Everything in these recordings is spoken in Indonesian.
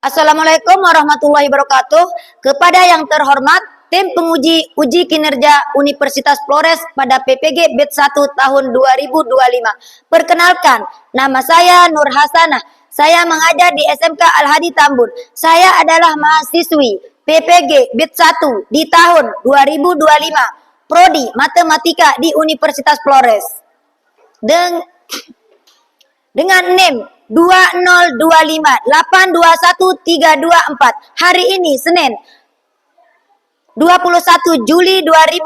Assalamualaikum warahmatullahi wabarakatuh. Kepada yang terhormat tim penguji uji kinerja Universitas Flores pada PPG Batch 1 tahun 2025. Perkenalkan, nama saya Nur Hasanah. Saya mengajar di SMK Al-Hadi Tambun. Saya adalah mahasiswi PPG Batch 1 di tahun 2025. Prodi Matematika di Universitas Flores. Dengan NIM 2025821324. Hari ini Senin 21 Juli 2025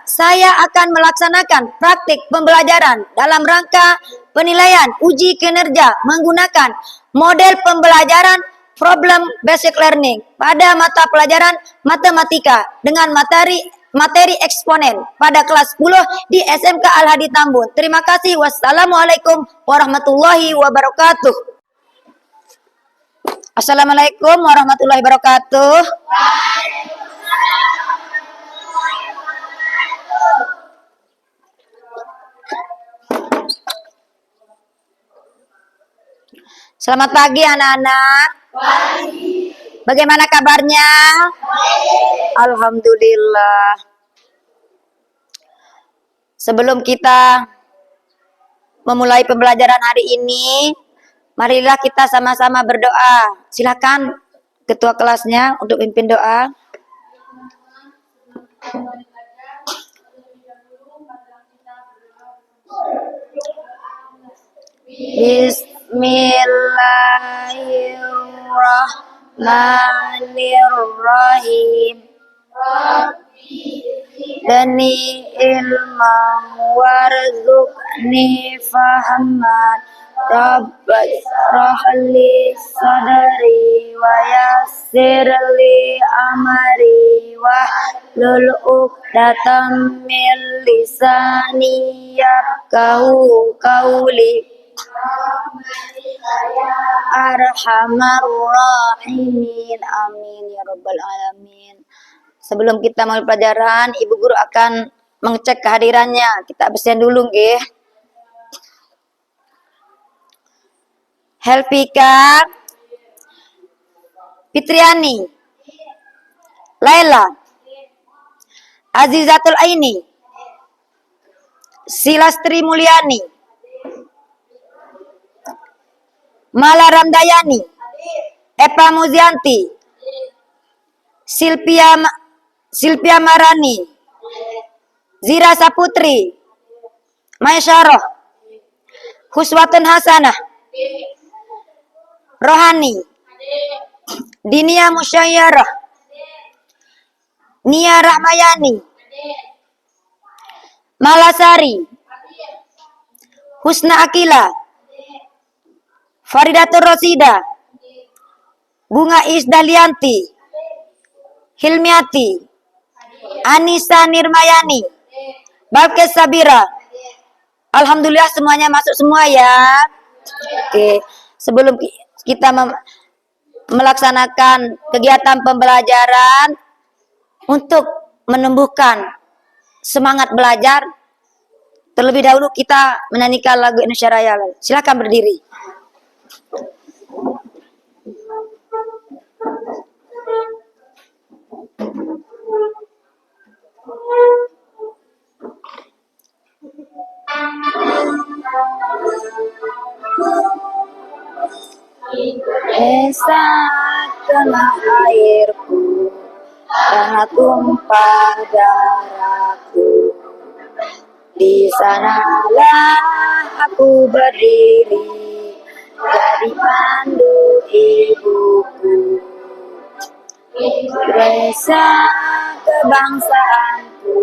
saya akan melaksanakan praktik pembelajaran dalam rangka penilaian uji kinerja menggunakan model pembelajaran problem basic learning pada mata pelajaran matematika dengan materi eksponen pada kelas 10 di SMK Al-Hadi Tambun. Terima kasih. Wassalamualaikum warahmatullahi wabarakatuh. Assalamualaikum warahmatullahi wabarakatuh. Selamat pagi anak-anak. Bagaimana kabarnya? Alhamdulillah. Sebelum kita memulai pembelajaran hari ini, marilah kita sama-sama berdoa. Silakan ketua kelasnya untuk pimpin doa. Bismillahirrahmanirrahim. Dani ilman warzuqni fahaman. Rabbi li sadri wa yassirli amri wahlul 'uqdatam min lisani yafqahu qawli. Arhamar rahimin. Amin ya rabbal alamin. Sebelum kita mulai pelajaran, Ibu Guru akan mengecek kehadirannya. Kita absen dulu nggih. Helpika, Fitriani, Laila, Azizatul Aini, Silastri Mulyani, Mala Ramdayani, Epa Muzianti, Silvia Marani, Zira Saputri, Maisyarah, Huswatun Hasanah, Rohani, Dinia Musyayyarah, Nia Rahmayani, Malasari, Husna Akila, Faridatul Rosida, Bunga Isdalianti, Hilmiati, Anissa Nirmayani, Balkes Sabira. Alhamdulillah semuanya masuk semua ya. Oke, sebelum kita melaksanakan kegiatan pembelajaran untuk menumbuhkan semangat belajar, terlebih dahulu kita menyanyikan lagu Indonesia Raya. Silakan berdiri. Esa tanah airku, tanah tumpah darahku. Di sanalah aku berdiri, jadi pandu ibuku. Resa kebangsaanku,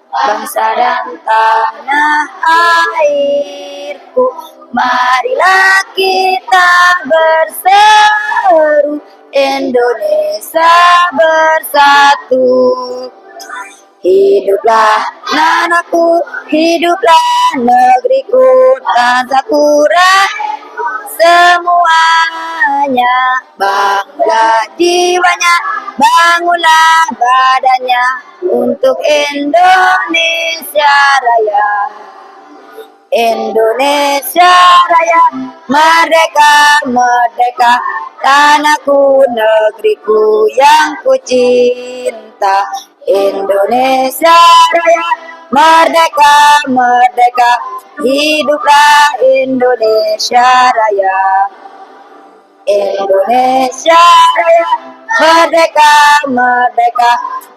bangsa dan tanah airku. Marilah kita berseru, Indonesia bersatu. Hiduplah nanaku, hiduplah negeriku, Tanzakura semuanya. Bangunlah jiwanya, bangunlah badannya untuk Indonesia Raya. Indonesia Raya, merdeka, merdeka, tanahku, negeriku yang ku cinta. Indonesia Raya, merdeka, merdeka, hiduplah Indonesia Raya. Indonesia Raya, merdeka, merdeka,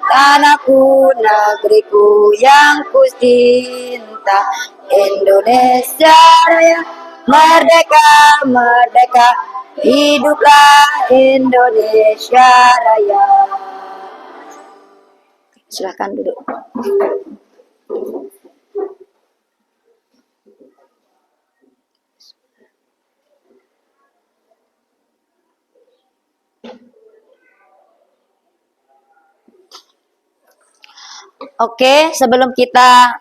tanahku, negeriku yang ku cinta. Indonesia Raya, merdeka, merdeka, hiduplah Indonesia Raya. Silahkan duduk. Oke, sebelum kita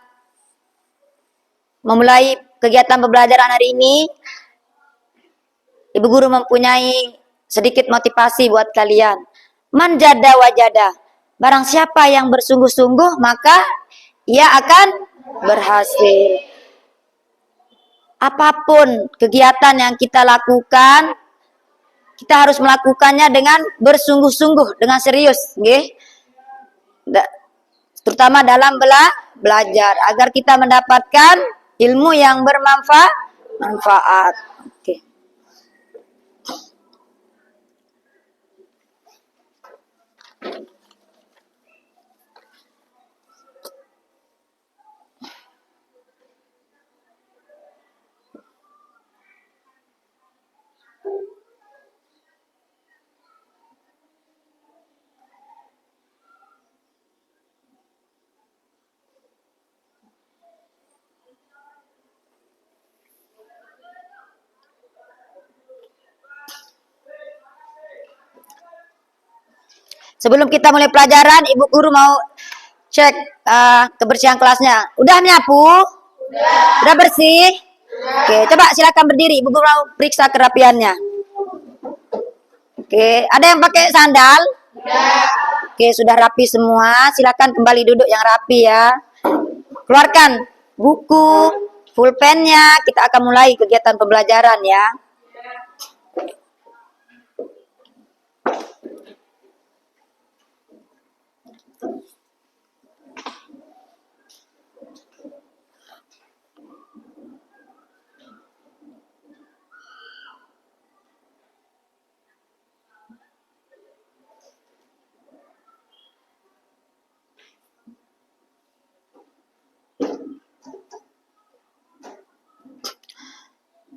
memulai kegiatan pembelajaran hari ini, Ibu Guru mempunyai sedikit motivasi buat kalian. Man jada wajada. Barang siapa yang bersungguh-sungguh, maka ia akan berhasil. Apapun kegiatan yang kita lakukan, kita harus melakukannya dengan bersungguh-sungguh, dengan serius, nggih. Terutama dalam belajar, agar kita mendapatkan ilmu yang bermanfaat. Oke. Sebelum kita mulai pelajaran, Ibu Guru mau cek kebersihan kelasnya. Udah menyapu? Udah bersih? Oke, coba silakan berdiri. Ibu Guru mau periksa kerapiannya. Oke, ada yang pakai sandal? Oke, sudah rapi semua. Silakan kembali duduk yang rapi ya. Keluarkan buku, pulpennya. Kita akan mulai kegiatan pembelajaran ya.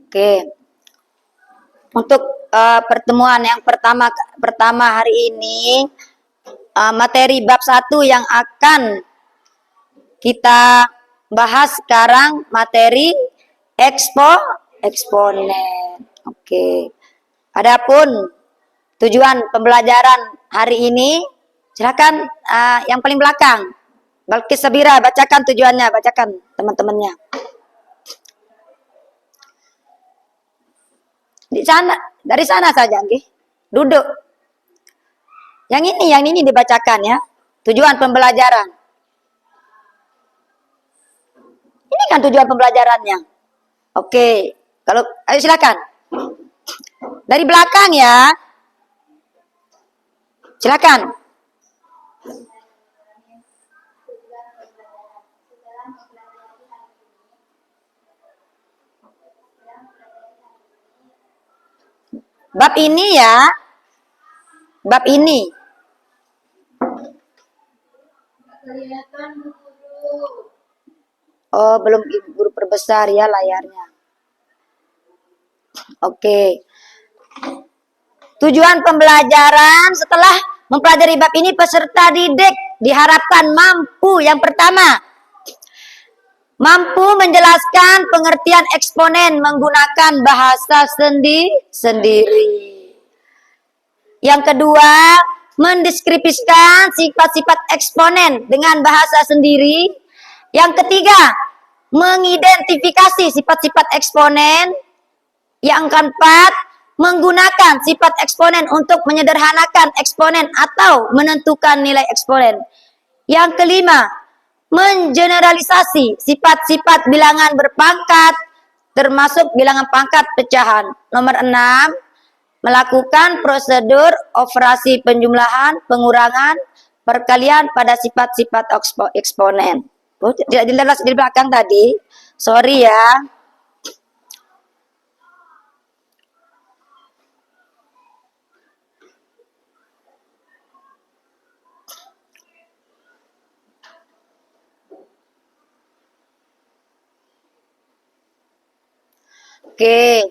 Oke, untuk pertemuan yang pertama hari ini, materi bab 1 yang akan kita bahas sekarang materi eksponen. Oke, adapun tujuan pembelajaran hari ini, silakan yang paling belakang, Balkis Sabira, bacakan tujuannya, bacakan teman-temannya. Di sana, dari sana saja, nggih. Duduk. Yang ini dibacakan ya. Tujuan pembelajaran. Ini kan tujuan pembelajarannya. Oke, ayo silakan. Dari belakang ya. Silakan. Bab ini ya. Bab ini. Oh, belum Ibu Guru perbesar ya layarnya. Oke. Tujuan pembelajaran setelah mempelajari bab ini, peserta didik diharapkan mampu, yang pertama, mampu menjelaskan pengertian eksponen menggunakan bahasa sendiri. Yang kedua, mendeskripsikan sifat-sifat eksponen dengan bahasa sendiri. Yang ketiga, mengidentifikasi sifat-sifat eksponen. Yang keempat, menggunakan sifat eksponen untuk menyederhanakan eksponen atau menentukan nilai eksponen. Yang kelima, Mengeneralisasi sifat-sifat bilangan berpangkat termasuk bilangan pangkat pecahan. Nomor 6, melakukan prosedur operasi penjumlahan, pengurangan, perkalian pada sifat-sifat eksponen. Oh, tidak jelas di belakang tadi. Sorry ya. Oke,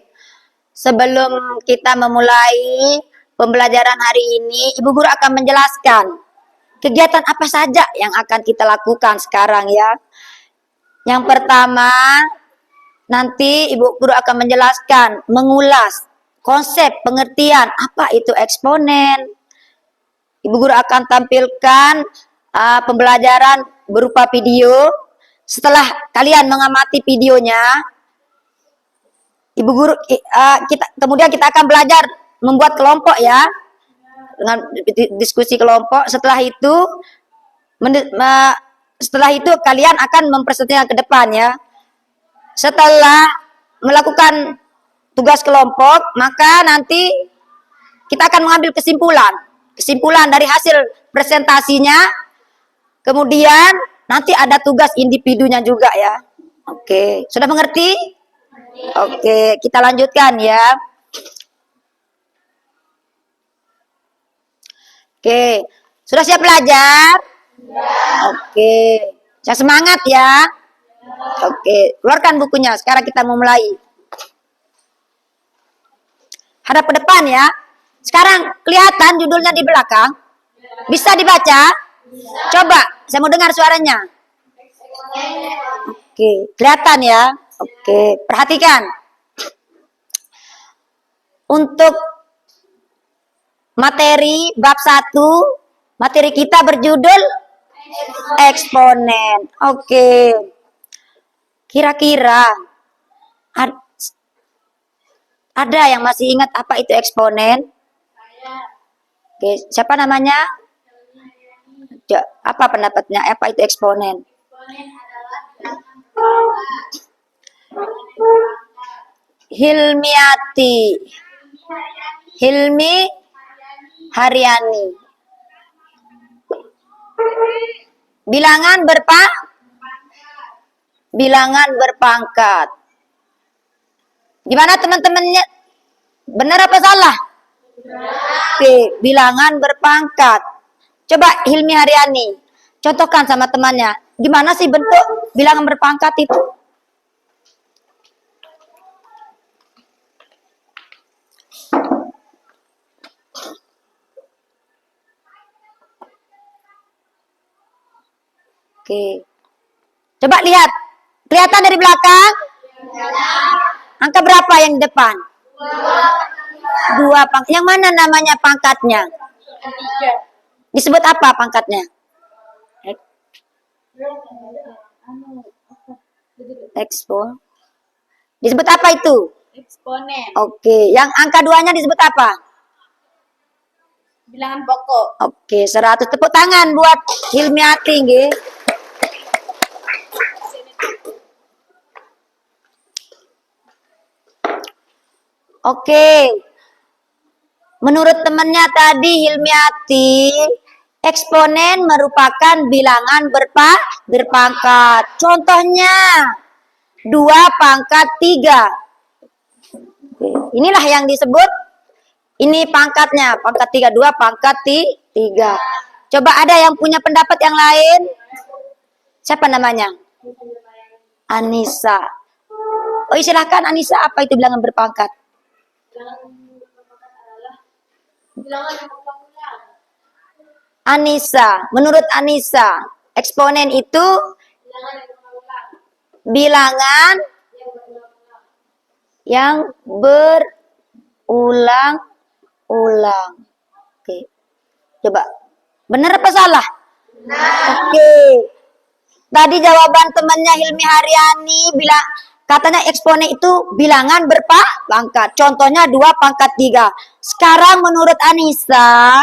sebelum kita memulai pembelajaran hari ini, Ibu Guru akan menjelaskan kegiatan apa saja yang akan kita lakukan sekarang ya. Yang pertama, nanti Ibu Guru akan menjelaskan, mengulas konsep pengertian apa itu eksponen. Ibu Guru akan tampilkan pembelajaran berupa video. Setelah kalian mengamati videonya, Ibu Guru, kemudian kita akan belajar membuat kelompok ya, dengan diskusi kelompok. Setelah itu kalian akan mempresentasikan ke depan ya. Setelah melakukan tugas kelompok, maka nanti kita akan mengambil kesimpulan dari hasil presentasinya. Kemudian nanti ada tugas individunya juga ya. Oke, sudah mengerti? Oke, kita lanjutkan ya. Oke, sudah siap belajar? Oke, saya semangat ya. Oke, keluarkan bukunya. Sekarang kita mau mulai. Hadap ke depan ya. Sekarang kelihatan judulnya di belakang? Bisa dibaca? Coba, saya mau dengar suaranya. Oke, kelihatan ya. Oke, perhatikan. Untuk materi bab 1, materi kita berjudul eksponen. Oke. Kira-kira ada yang masih ingat apa itu eksponen? Oke, siapa namanya? Apa pendapatnya? Apa itu eksponen? Hilmi Haryani. Bilangan berpangkat. Gimana teman-temannya? Benar apa salah? Oke, bilangan berpangkat. Coba Hilmi Haryani contohkan sama temannya. Gimana sih bentuk bilangan berpangkat itu? Oke. Coba lihat. Kelihatan dari belakang? Angka berapa yang di depan? 2 pangkat. Yang mana namanya pangkatnya? Disebut apa pangkatnya? Ekspo. Disebut apa itu? Eksponen. Oke. Yang angka 2-nya disebut apa? Bilangan pokok. Oke, 100 tepuk tangan buat Hilmi Haryani. Oke. Menurut temannya tadi Hilmi Haryani, eksponen merupakan bilangan berpangkat. Contohnya 2 pangkat 3. Inilah yang disebut, ini pangkatnya, pangkat 3, 2 pangkat 3. Coba ada yang punya pendapat yang lain? Siapa namanya? Anissa. Oh, silahkan Anissa, apa itu bilangan berpangkat? Anissa, menurut Anissa, eksponen itu bilangan yang berulang-ulang. Oke. Coba. Benar apa salah? Oke. Tadi jawaban temannya Hilmi Haryani bilang katanya eksponen itu bilangan berpangkat. Contohnya 2 pangkat 3. Sekarang menurut Anissa,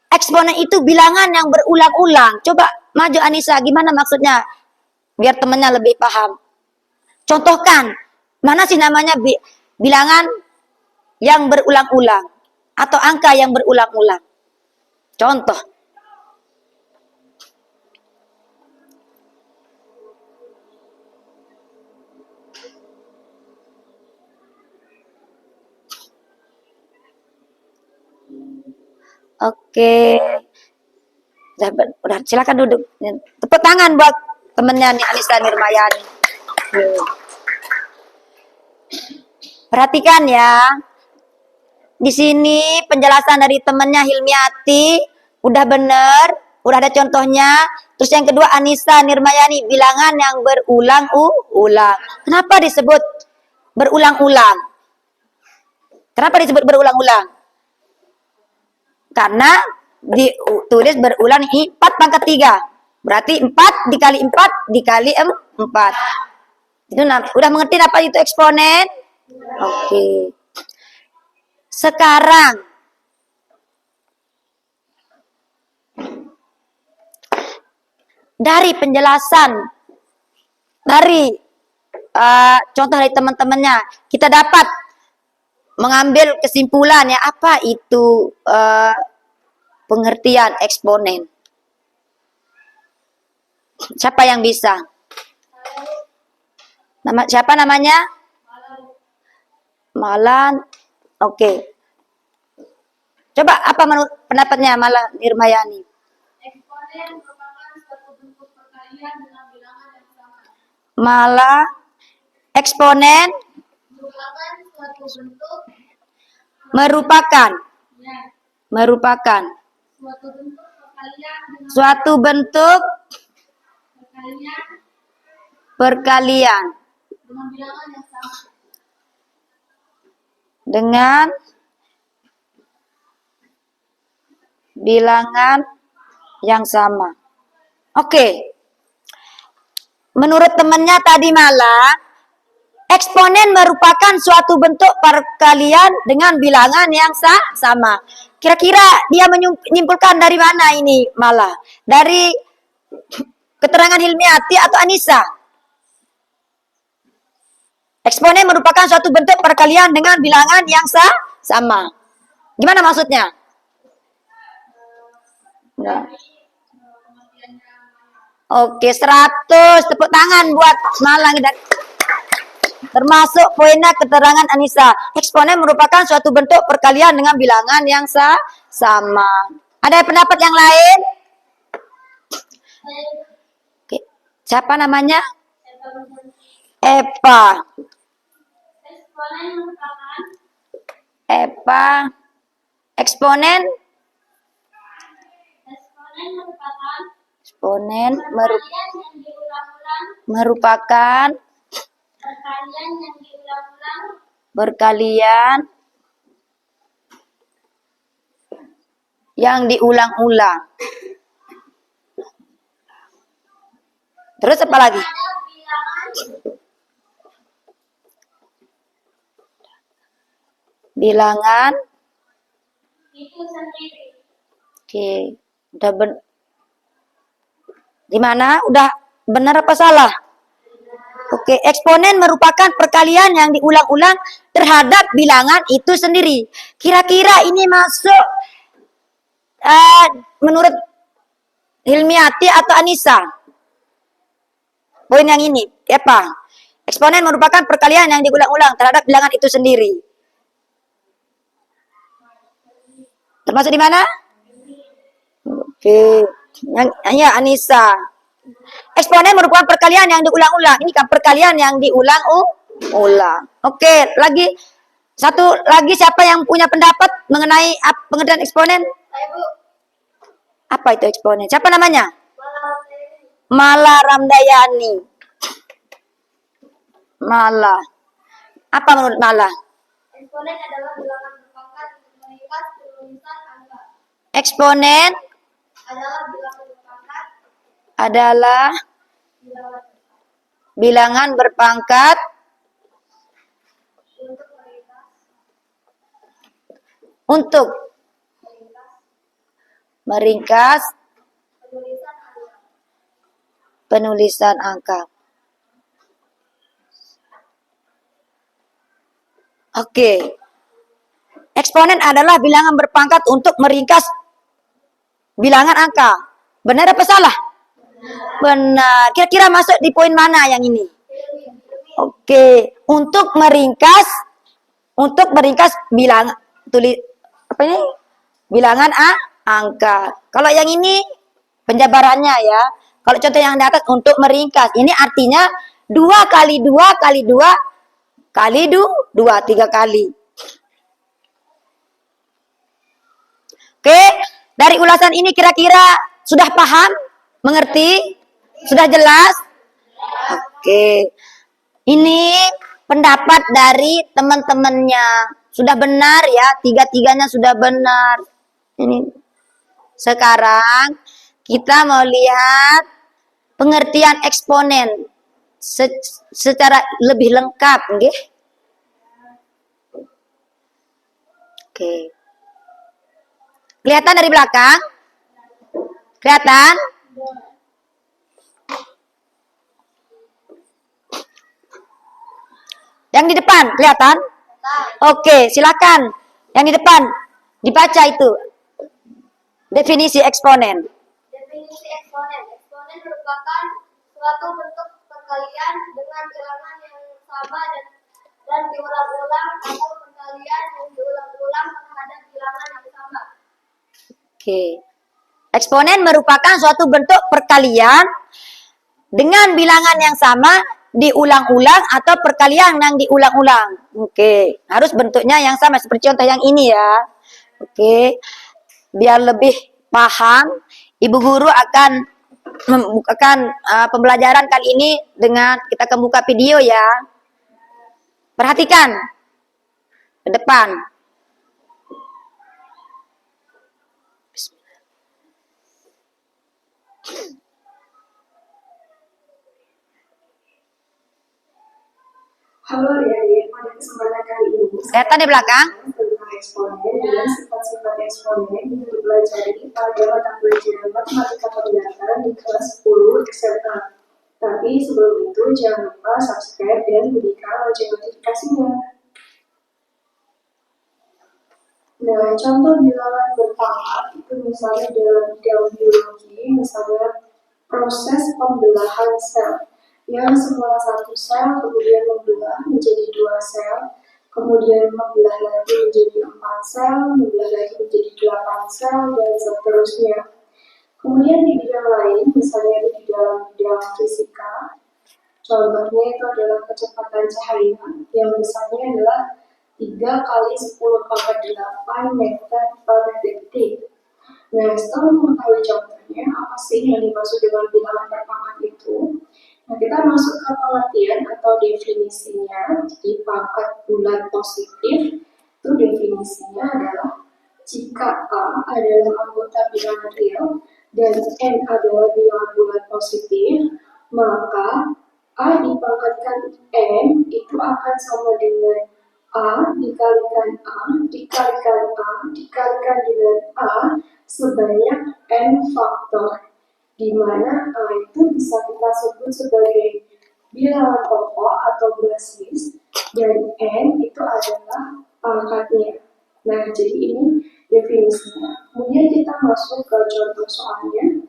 eksponen itu bilangan yang berulang-ulang. Coba Maju Anissa, gimana maksudnya? Biar temennya lebih paham. Contohkan, mana sih namanya bilangan yang berulang-ulang atau angka yang berulang-ulang? Contoh. Oke. Udah silakan duduk. Tepuk tangan buat temennya nih Anissa Nirmayani. Perhatikan ya. Di sini penjelasan dari temennya Hilmiati udah bener, udah ada contohnya. Terus yang kedua Anissa Nirmayani, bilangan yang berulang-ulang. Kenapa disebut berulang-ulang? Kenapa disebut berulang-ulang? Karena ditulis berulang 4 pangkat 3. Berarti 4 dikali 4 dikali 4. Itu udah mengerti apa itu eksponen? Oke. Sekarang dari penjelasan dari contoh dari teman-temannya, kita dapat mengambil kesimpulan ya, apa itu pengertian eksponen. Siapa yang bisa? Siapa namanya? Malan. Oke. Coba apa menurut pendapatnya Malan Nirmayani? Eksponen merupakan suatu bentuk perkalian dengan bilangan yang sama. Malah eksponen merupakan suatu bentuk suatu bentuk perkalian dengan bilangan yang sama. Dengan bilangan yang sama. Oke. Menurut temannya tadi malah, eksponen merupakan suatu bentuk perkalian dengan bilangan yang sama. Kira-kira dia menyimpulkan dari mana ini malah? Dari keterangan Hilmiati atau Anissa? Eksponen merupakan suatu bentuk perkalian dengan bilangan yang sama. Gimana maksudnya? Nah. Oke, 100. Tepuk tangan buat Malang. Termasuk poinnya keterangan Anissa. Eksponen merupakan suatu bentuk perkalian dengan bilangan yang sama. Ada pendapat yang lain? Oke. Siapa namanya? Epa. Epa. Eksponen merupakan perkalian yang diulang-ulang. Terus apa lagi? Bilangan itu sendiri. Oke, udah gimana? Udah benar apa salah? Oke, eksponen merupakan perkalian yang diulang-ulang terhadap bilangan itu sendiri. Kira-kira ini masuk menurut Hilmiati atau Anissa? Poin yang ini, apa? Eksponen merupakan perkalian yang diulang-ulang terhadap bilangan itu sendiri. Termasuk di mana? Oke, ya Anissa. Eksponen merupakan perkalian yang diulang-ulang. Ini kan perkalian yang diulang-ulang. Oke, lagi satu lagi, siapa yang punya pendapat mengenai pengertian eksponen? Apa itu eksponen? Siapa namanya? Mala Ramdayani. Mala. Apa menurut Mala? Eksponen adalah bilangan berpangkat meningkat tulisan angka. Eksponen adalah bilangan berpangkat untuk meringkas penulisan angka. Oke. Eksponen adalah bilangan berpangkat untuk meringkas bilangan angka. Benar apa salah? Benar. Kira-kira masuk di poin mana yang ini? Oke. Untuk meringkas bilangan bilangan angka. Kalau yang ini penjabarannya ya. Kalau contoh yang di atas untuk meringkas, ini artinya 2 kali 2 kali 2 kali 2, 3 kali. Oke, dari ulasan ini kira-kira sudah paham? Mengerti? Sudah jelas? Oke. Ini pendapat dari teman-temannya. Sudah benar ya, tiga-tiganya sudah benar. Ini. Sekarang kita mau lihat pengertian eksponen secara lebih lengkap, nggih. Oke. Kelihatan dari belakang? Kelihatan? Yang di depan kelihatan? Oke, silakan. Yang di depan dibaca itu. Definisi eksponen. Definisi eksponen. Eksponen merupakan suatu bentuk perkalian dengan bilangan yang sama dan diulang-ulang atau perkalian yang diulang-ulang terhadap bilangan yang sama. Oke. Eksponen merupakan suatu bentuk perkalian dengan bilangan yang sama diulang-ulang atau perkalian yang diulang-ulang. Oke, harus bentuknya yang sama seperti contoh yang ini ya. Oke. Biar lebih paham, Ibu Guru akan membukakan pembelajaran kali ini dengan kita akan buka video ya. Perhatikan ke depan. Halo adik-adik, pada kesempatan kali ini Kelihatan di belakang? tentang eksponen dan sifat-sifat eksponen yang dipelajari pada mata pelajaran matematika perdata di kelas 10 SMA. Tapi sebelum itu jangan lupa subscribe dan bunyikan lonceng notifikasinya. Nah, contoh bilangan berpangkat itu misalnya dalam bidang biologi, misalnya proses pembelahan sel. Yang semula satu sel kemudian membelah menjadi 2 sel, kemudian membelah lagi menjadi 4 sel, membelah lagi menjadi 8 sel, dan seterusnya. Kemudian di bidang lain, misalnya di dalam bidang fisika, contohnya itu adalah kecepatan cahaya, yang besarnya adalah 3 kali 10 pangkat 8 meter per detik. Nah, setelah mengetahui contohnya, apa sih yang dimaksud dengan bilangan berpangkat itu? Nah, kita masuk ke pengertian atau definisinya. Jadi pangkat bulat positif itu definisinya adalah jika A adalah anggota bilangan real dan N adalah bilangan bulat positif, maka A dipangkatkan N itu akan sama dengan A dikalikan A dikalikan A dikalikan dengan A sebanyak N faktor, di mana A itu bisa kita sebut sebagai bilangan pokok atau basis dan N itu adalah pangkatnya. Nah, jadi ini definisinya. Kemudian kita masuk ke contoh soalnya.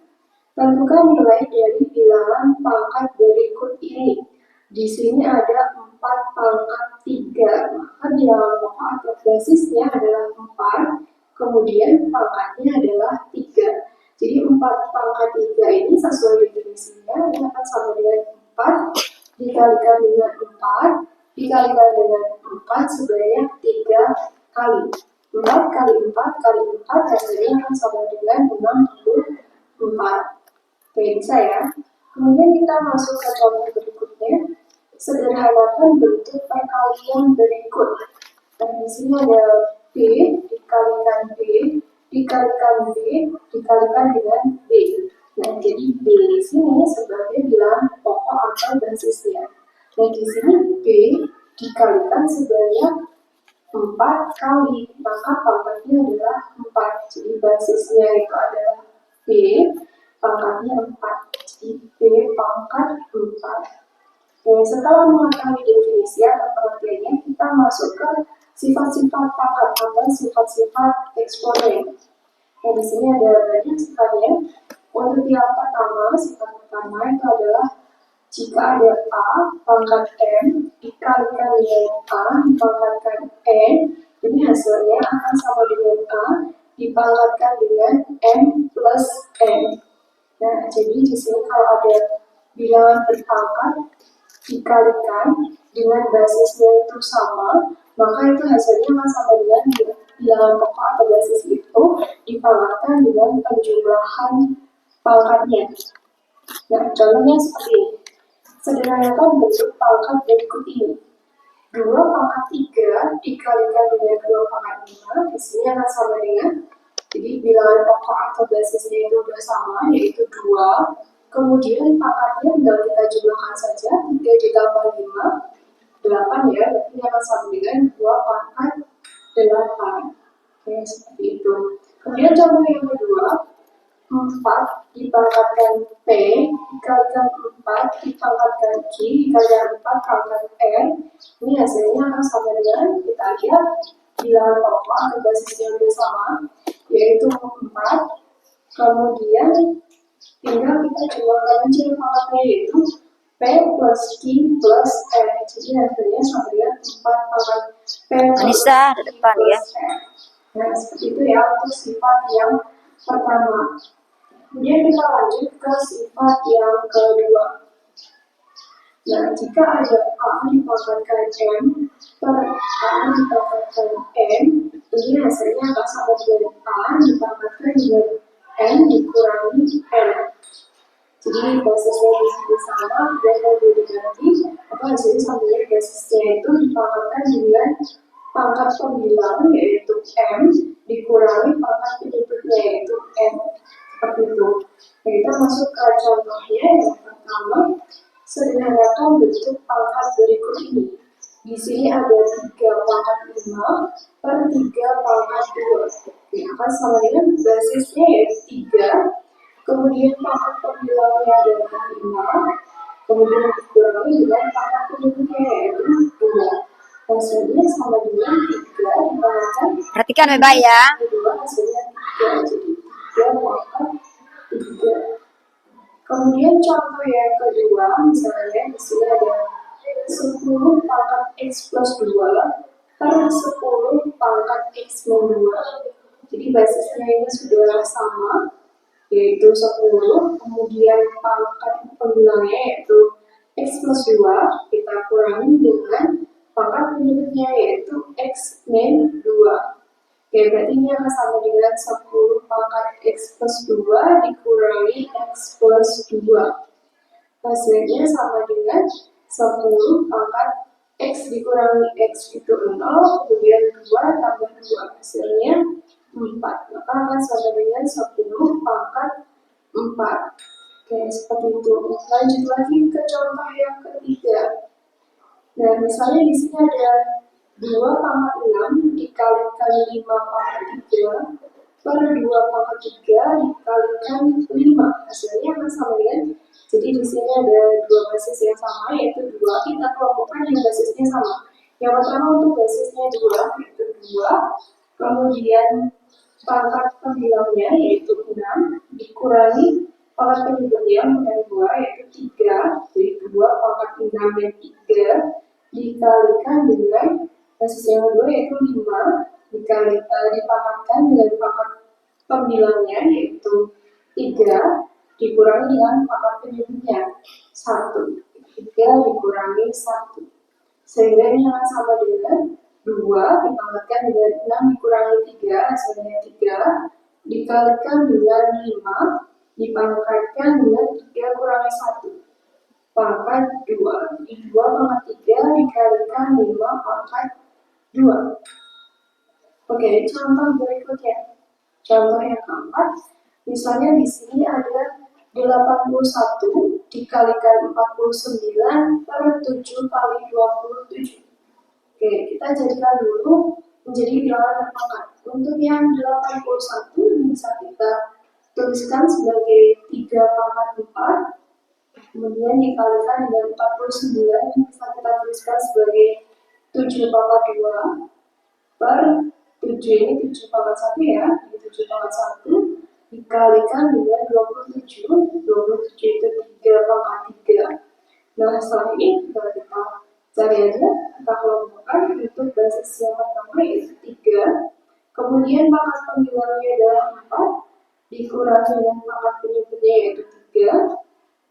Tentukan nilai dari bilangan pangkat berikut ini. Di sini ada 4 pangkat 3, maka bilangan pokok atau basisnya adalah 4, kemudian pangkatnya adalah 3. Jadi 4 pangkat 3 ini sesuai definisinya, ini akan sama dengan 4 dikalikan dengan 4 dikalikan dengan 4 sebanyak 3 kali. 4 kali 4 kali 4 hasilnya akan sama dengan 64. Oke, bisa ya. Kemudian kita masuk ke contoh berikutnya. Sederhanakan bentuk perkalian berikut. Nah, di sini ada B dikalikan B dikalikan B dikalikan dengan B. Nah, jadi B di sini sebagai bilangan pokok atau basisnya. Nah, di sini B dikalikan sebanyak 4 kali, maka pangkatnya adalah 4. Jadi basisnya itu adalah B, pangkatnya 4. B pangkat 4. Oke, setelah mengetahui definisi atau pengertiannya, kita masuk ke sifat-sifat pangkat atau sifat-sifat eksponen. Nah, di sini ada banyak sifatnya. Untuk yang pertama, sifat pertama itu adalah jika ada A pangkat M dikalikan dengan A dipangkatkan N, ini hasilnya akan sama dengan A dipangkatkan dengan M plus N. Nah, jadi di sini kalau ada bilangan berpangkat dikalikan dengan basisnya itu sama, maka itu hasilnya akan sama dengan bilangan pokok atau basis itu dipangkatkan dengan penjumlahan pangkatnya. Nah, contohnya seperti ini. Sederhanakan bentuk pangkat berikut ini. 2 pangkat 3 dikalikan dengan 2 pangkat 5, di sini akan sama dengan, jadi bilangan pokok atau basisnya itu sudah sama, yaitu 2. Kemudian pangkatnya tinggal kita jumlahkan saja, 3 ditambah 5, 8 ya, berarti ini akan sama dengan 2 pangkat 8. Oke, seperti itu. Kemudian contoh yang kedua, 4 dipangkatkan P dikalikan 4 dipangkatkan Q dikalikan 4 pangkat N, ini hasilnya akan sama dengan, kita lihat bilangan pokok atau basisnya sudah sama, yaitu 4. Kemudian tinggal kita jumlahkan aja pangkatnya, yaitu P plus Q plus N, jadi hasilnya sama dengan 4 pangkat P plus Anissa, di depan ya. N. Nah, seperti itu ya untuk sifat yang pertama. Kemudian kita lanjut ke sifat yang kedua. Nah, jika ada A dipangkatkan M per A dipangkatkan N, ini hasilnya akan sama dengan A dipangkatkan dengan N dikurangi N. Jadi basisnya di sini sama, dan lebih diganti, apa hasilnya sama dengan basisnya itu dipangkatkan dengan pangkat pembilang yaitu M dikurangi pangkat penyebutnya yaitu N. Seperti itu. Nah, kita masuk ke contohnya yang pertama, sederhanakan bentuk pangkat berikut ini. Di sini ada 3 pangkat 5 per 3 pangkat 2. Ini akan sama dengan basisnya yaitu 3, kemudian pangkat pembilangnya adalah 5, kemudian dikurangi dengan pangkat penyebutnya yaitu 2. Hasilnya sama dengan 3 dipangkatkan. Perhatikan baik-baik ya. Kedua hasilnya 3, jadi 3 pangkat 3. Kemudian contoh yang kedua, misalnya di sini ada 10 pangkat X plus 2 per 10 pangkat X min 2. Jadi basisnya ini sudah sama, yaitu 10, kemudian pangkat pembilangnya yaitu X plus 2, kita kurangi dengan pangkat penyebutnya yaitu X min 2. Oke, berarti ini akan sama dengan 10 pangkat X plus 2 dikurangi X plus 2. Hasilnya sama dengan 10 pangkat X dikurangi X itu 0, kemudian 2 tambah 2, hasilnya 4. Maka akan sama dengan 10 pangkat 4. Oke, seperti itu. Lanjut lagi ke contoh yang ketiga. Nah, misalnya di sini ada 2 pangkat 6 dikalikan 5 pangkat 3 per 2 pangkat 3 dikalikan 5. Hasilnya akan sama dengan, jadi di sini ada 2 basis yang sama yaitu 2, kita kelompokkan yang basisnya sama. Yang pertama untuk basisnya 2 yaitu 2, kemudian pangkat pembilangnya yaitu 6 dikurangi pangkat penyebutnya bukan 2 yaitu 3, jadi 2 pangkat 6 dan 3 dikalikan dengan basis yang kedua yaitu 5 dipangkatkan dengan pangkat pembilangnya yaitu 3 dikurangi dengan pangkat penyebutnya 1. 3 dikurangi 1. Sehingga ini akan sama dengan 2 dipangkatkan dengan 6 dikurangi 3 hasilnya 3 dikalikan dengan 5 dipangkatkan dengan 3 kurangi 1 pangkat 2. Di 2 pangkat 3 dikalikan 5 pangkat 2. Oke, contoh berikutnya. Contoh yang keempat, misalnya di sini ada 81 dikalikan 49 per 7 kali 27. Oke, kita jadikan dulu menjadi bilangan berpangkat. Untuk yang 81 bisa kita tuliskan sebagai 3 pangkat 4 Kemudian dikalikan dengan 49 yang bisa kita tuliskan sebagai 7 pangkat 2 per 7 ini 7 pangkat 1 ya, jadi 7 pangkat 1 dikalikan dengan 27 itu 3 pangkat 3. Nah setelah ini tinggal kita cari aja, kita kelompokkan untuk basis yang pertama yaitu 3, kemudian pangkat pembilangnya adalah 4, dikurangi dengan pangkat penyebutnya yaitu 3.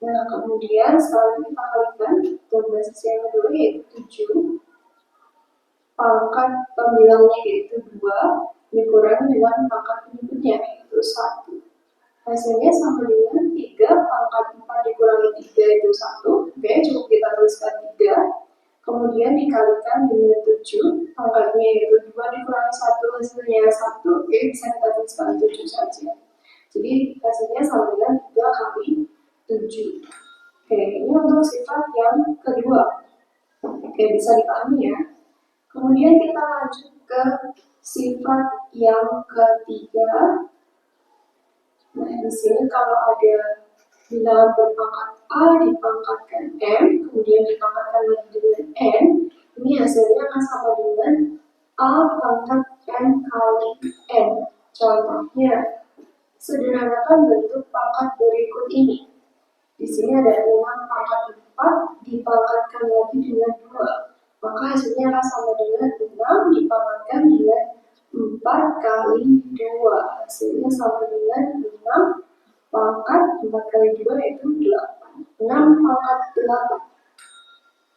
Nah kemudian setelah ini kita kalikan untuk basis yang kedua yaitu 7, pangkat pembilangnya yaitu 2 dikurangi dengan pangkat penyebutnya yaitu 1. Hasilnya sama dengan 3 pangkat 4 dikurangi 3 itu 1. Oke, cukup kita tuliskan 3. Kemudian dikalikan dengan 7, pangkatnya yaitu 2 dikurangi 1 hasilnya 1. Oke, bisa kita tuliskan 7 saja. Jadi hasilnya sama dengan 3 kali 7. Oke, ini untuk sifat yang kedua. Oke, bisa dipahami ya. Kemudian kita lanjut ke sifat yang ketiga. Nah, di sini kalau ada bilangan berpangkat A dipangkatkan M, kemudian dipangkatkan lagi dengan N, ini hasilnya akan sama dengan A pangkat M kali N. Contohnya, sederhanakan bentuk pangkat berikut ini. Di sini ada 6 pangkat 4 dipangkatkan lagi dengan 2. Maka hasilnya akan sama dengan 6 dipangkatkan dengan 4 kali 2. Hasilnya sama dengan 6 pangkat 4 kali 2 yaitu 8. 6 pangkat 8.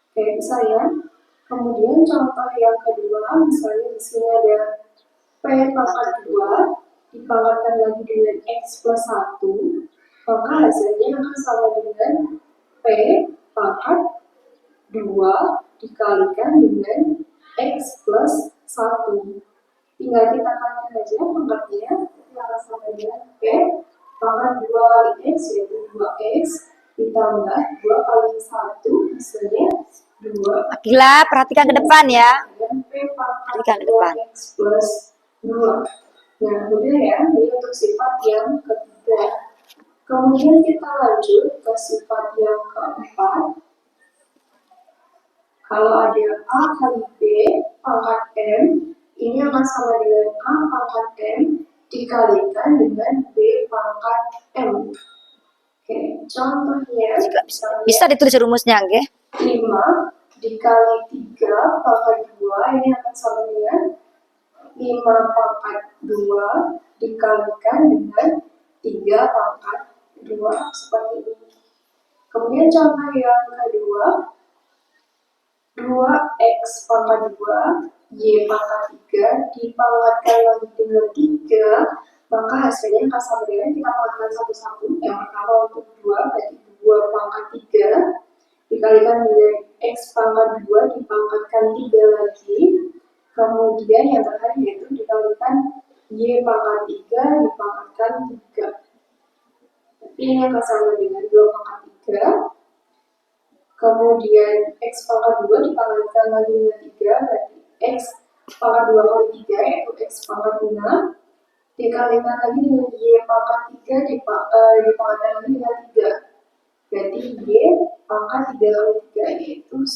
Oke, bisa ya. Kemudian contoh yang kedua, misalnya di sini ada P pangkat 2 dipangkatkan lagi dengan X plus 1. Maka hasilnya akan sama dengan P pangkat 2 dikalikan dengan X plus 1. Tinggal kita kalikan aja pangkatnya, akan sama dengan P pangkat 2 kali X yaitu 2X ditambah 2 kali 1 hasilnya 2. Akila, perhatikan ke depan ya. Dan P pangkat Perhatikan ke depan. 2X plus 2. Nah, kemudian ya, ini untuk sifat yang ketiga. Kemudian kita lanjut ke sifat yang keempat. Kalau ada A kali B pangkat M, ini akan sama dengan A pangkat M dikalikan dengan B pangkat M. Oke, contohnya Bisa ditulis rumusnya, oke? 5 dikali 3 pangkat 2, ini akan sama dengan 5 pangkat 2 dikalikan dengan 3 pangkat 2, seperti ini. Kemudian contoh yang kedua, 2x pangkat 2, y pangkat 3 dipangkatkan lagi dengan 3, maka hasilnya akan sama dengan kita pangkatkan satu-satu. Yang pertama untuk 2, berarti 2 pangkat 3 dikalikan dengan x pangkat 2 dipangkatkan 3 lagi. Kemudian yang terakhir yaitu dikalikan y pangkat 3 dipangkatkan 3. Tapi ini akan sama dengan 2 pangkat 3. Kemudian X pangkat 2 dipangkatkan lagi dengan 3, berarti X pangkat 2 kali 3 yaitu X pangkat 6 dikalikan lagi dengan Y pangkat 3 dipangkatkan lagi dengan 3, berarti Y pangkat 3 kali 3 yaitu 9.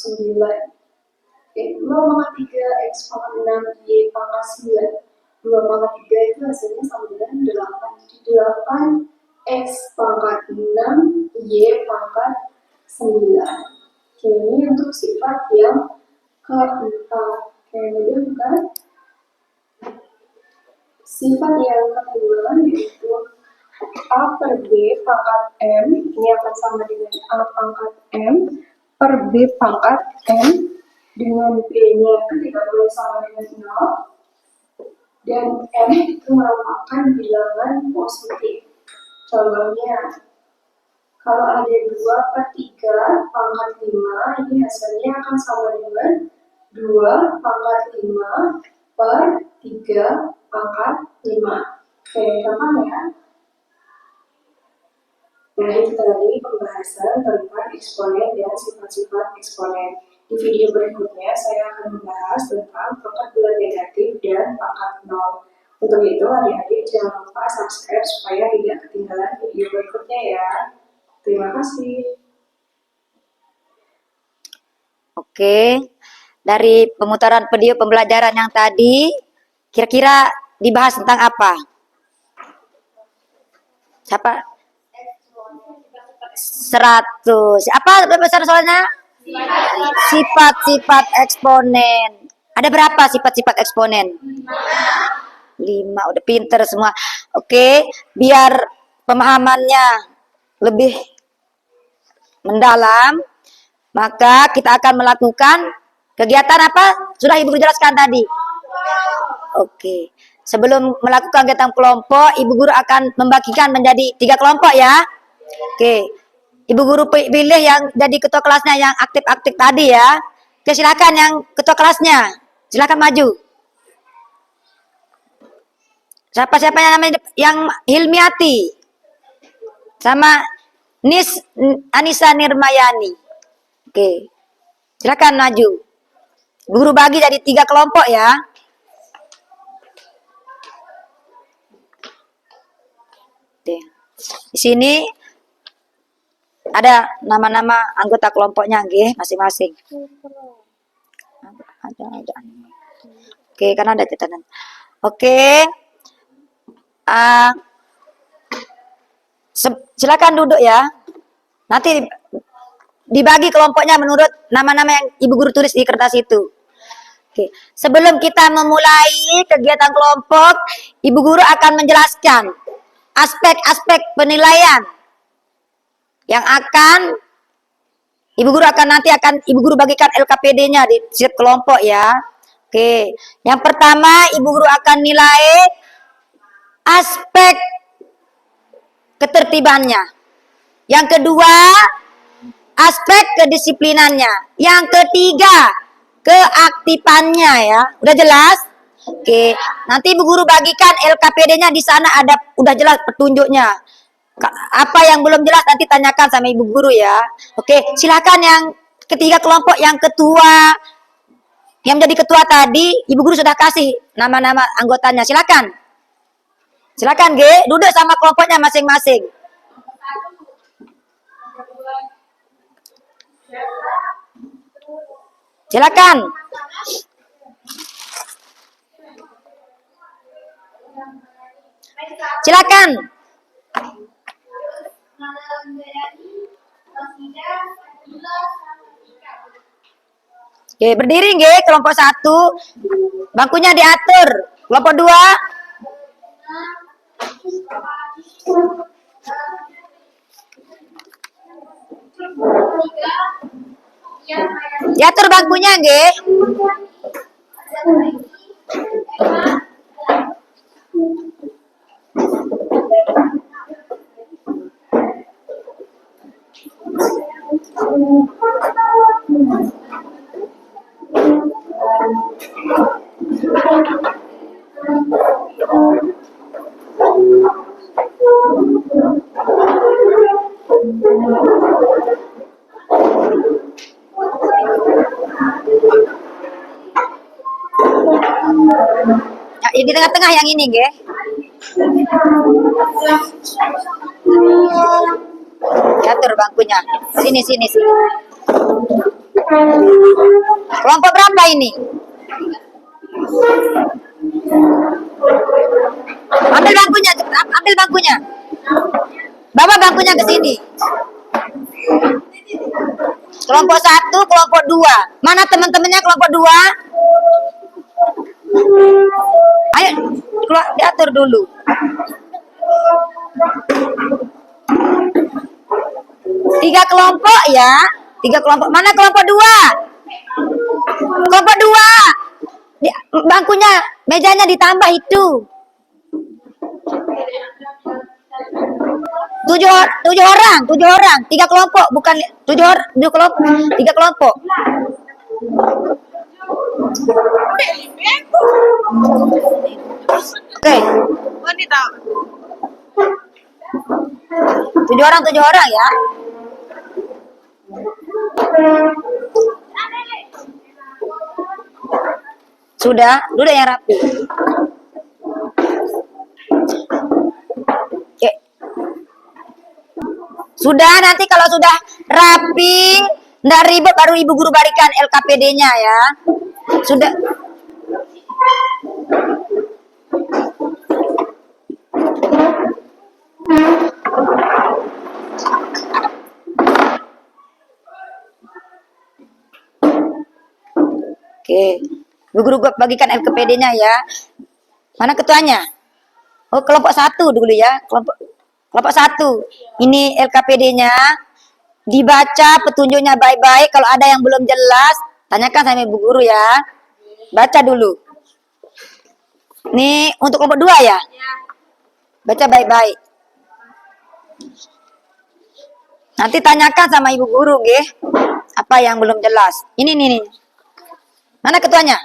Oke, 2 pangkat 3 X pangkat 6 Y pangkat 9, 2 pangkat 3 itu hasilnya sama dengan 8, jadi 8 X pangkat 6 Y pangkat 9. Oke, ini untuk sifat yang keempat. Kemudian bukan sifat yang kedua yaitu A per B pangkat M, ini akan sama dengan A pangkat M per B pangkat M dengan B-nya tidak boleh sama dengan 0 dan M itu merupakan bilangan positif. Contohnya, kalau ada 2 per 3 pangkat 5, ini hasilnya akan sama dengan 2 pangkat 5 per 3 pangkat 5. Oke, gampang ya? Nah, itu tadi pembahasan tentang eksponen dan sifat-sifat eksponen. Di video berikutnya, saya akan membahas tentang pangkat bulat negatif dan pangkat 0. Untuk itu, adik-adik jangan lupa subscribe supaya tidak ketinggalan video berikutnya ya. Terima kasih. Oke. Dari pemutaran video pembelajaran yang tadi, kira-kira dibahas tentang apa? Siapa? 100. Apa besar soalnya? Sifat-sifat eksponen. Ada berapa sifat-sifat eksponen? 5. Udah pinter semua. Oke, biar pemahamannya lebih mendalam, maka kita akan melakukan kegiatan apa? Sudah Ibu Guru jelaskan tadi. Oke. Sebelum melakukan kegiatan kelompok, Ibu Guru akan membagikan menjadi 3 kelompok ya. Oke. Ibu Guru pilih yang jadi ketua kelasnya yang aktif-aktif tadi ya. Oke, silakan yang ketua kelasnya. Silakan maju. Siapa-siapa yang namanya yang Hilmiati sama Anissa Nirmayani. Oke. Silakan maju. Guru bagi jadi 3 kelompok ya. Oke. Di sini ada nama-nama anggota kelompoknya nggih masing-masing. Ada. Oke, karena ada catatan. Oke. Silakan duduk ya. Nanti dibagi kelompoknya menurut nama-nama yang Ibu Guru tulis di kertas itu. Oke. Sebelum kita memulai kegiatan kelompok, Ibu Guru akan menjelaskan aspek-aspek penilaian yang akan Ibu Guru Ibu Guru bagikan LKPD-nya di setiap kelompok ya. Oke. Yang pertama Ibu Guru akan nilai aspek ketertibannya. Yang kedua, aspek kedisiplinannya. Yang ketiga, keaktifannya ya. Udah jelas? Oke, nanti Ibu Guru bagikan LKPD-nya di sana ada udah jelas petunjuknya. Apa yang belum jelas nanti tanyakan sama Ibu Guru ya. Oke, silakan yang ketiga kelompok yang ketua yang menjadi ketua tadi Ibu Guru sudah kasih nama-nama anggotanya. Silakan. Silakan, G, duduk sama kelompoknya masing-masing. Silakan. Silakan. Oke, berdiri G, kelompok 1. Bangkunya diatur. Kelompok 2. Diatur bangkunya, G. Ya, di tengah-tengah yang ini, G. Diatur bangkunya. Sini. Kelompok berapa ini? Ambil bangkunya, ambil bangkunya. Bawa bangkunya ke sini. Kelompok 1, kelompok 2. Mana teman-temannya kelompok 2? Ayo, keluar, diatur dulu. Tiga kelompok ya. 3 kelompok. Mana kelompok 2? Kelompok 2. Bangkunya, mejanya ditambah itu. 7 orang. 3 kelompok, bukan 7 kelompok. 3 kelompok. Oke. 7 orang ya. Sudah, duduk yang rapi. Oke. Sudah, nanti kalau sudah rapi, Nggak ribet, baru ibu guru balikan LKPD-nya ya. Sudah. Oke, ibu guru gua bagikan LKPD-nya ya. Mana ketuanya? Oh, kelompok 1 dulu ya. Kelompok 1. Ini LKPD-nya. Dibaca petunjuknya baik-baik. Kalau ada yang belum jelas, tanyakan sama ibu guru ya. Baca dulu. Nih untuk kelompok 2 ya. Baca baik-baik. Nanti tanyakan sama ibu guru, nggih. Apa yang belum jelas? Ini nih. Mana ketuanya?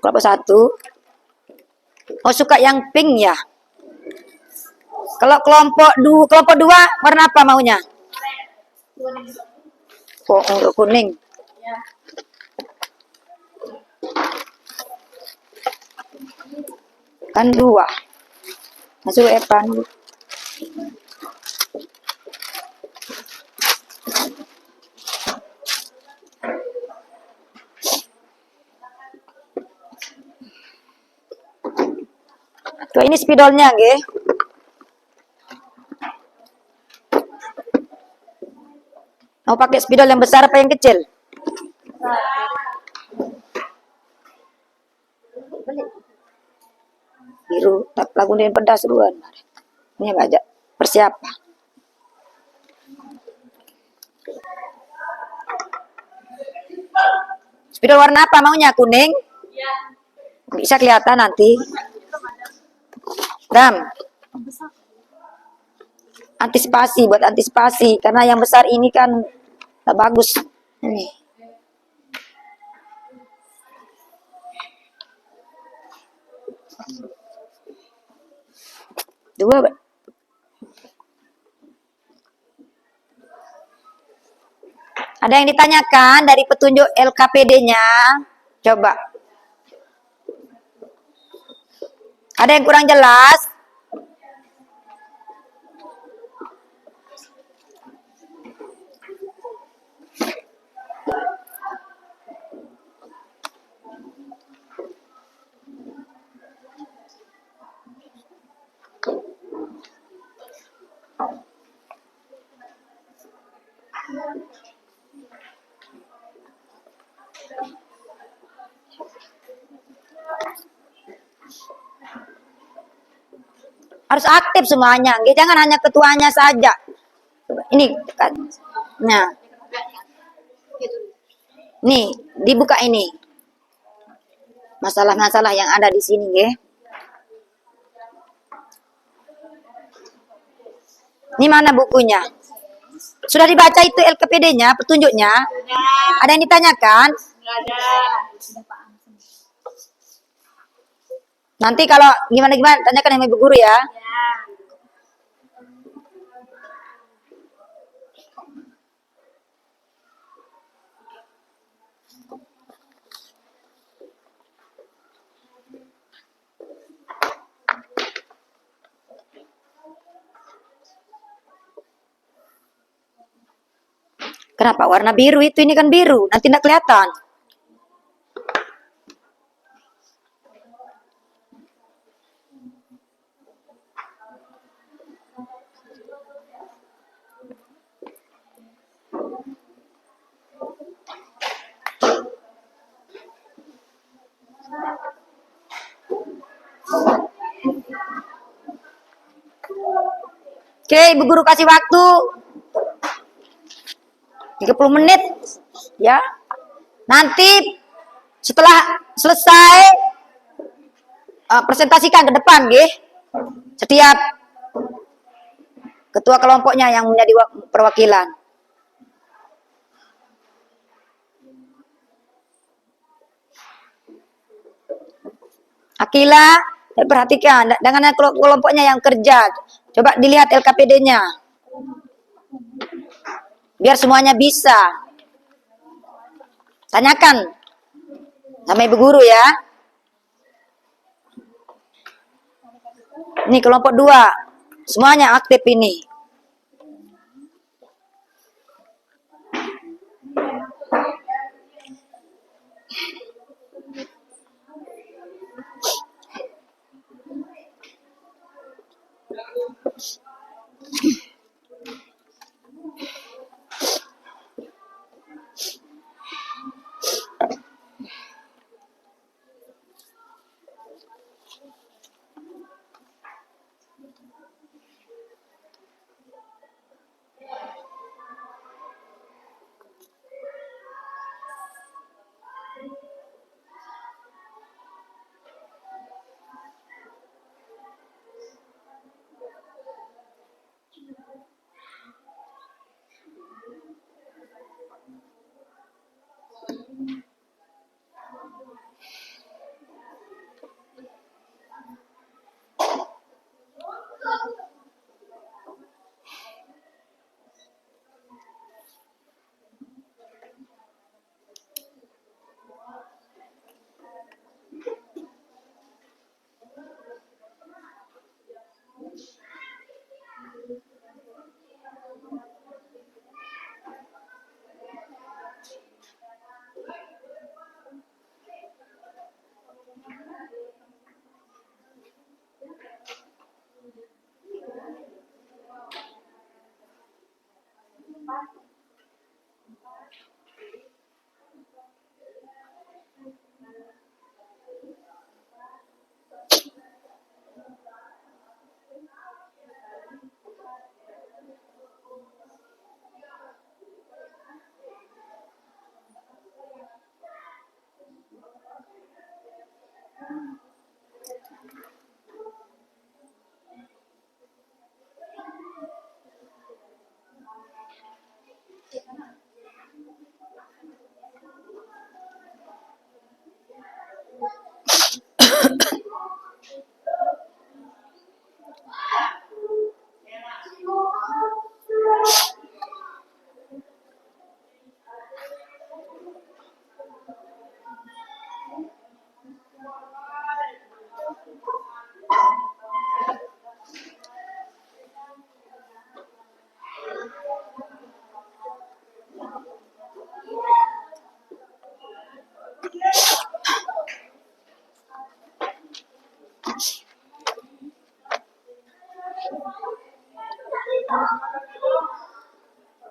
Kelompok 1. Oh, suka yang pink ya? Kalau kelompok 2 warna apa maunya? Oh, untuk kuning. Kan 2. Masuk Evan. Tuh ini spidolnya, nggih. Mau pakai spidol yang besar apa yang kecil? Biru, tak lagunin pedas duluan. Ini aja persiapan. Spidol warna apa maunya? Kuning? Bisa kelihatan nanti. Dam. Buat antisipasi karena yang besar ini kan tak bagus. Ini. Dua. Ada yang ditanyakan dari petunjuk LKPD-nya? Coba. Ada yang kurang jelas? Harus aktif semuanya, jangan hanya ketuanya saja. Ini kan. Nah. Nih, dibuka ini. Masalah-masalah yang ada di sini, nggih. Ini mana bukunya? Sudah dibaca itu LKPD-nya, petunjuknya? Ada yang ditanyakan? Nanti kalau gimana-gimana tanyakan sama ibu guru ya. Kenapa warna biru itu? Ini kan biru, nanti tidak kelihatan. Oke, ibu guru kasih waktu 30 menit ya. Nanti setelah selesai presentasikan ke depan, nggih. Setiap ketua kelompoknya yang menjadi perwakilan. Akila, perhatikan, dengan kelompoknya yang kerja. Coba dilihat LKPD-nya. Biar semuanya bisa. Tanyakan sama ibu guru ya. Ini kelompok 2. Semuanya aktif ini.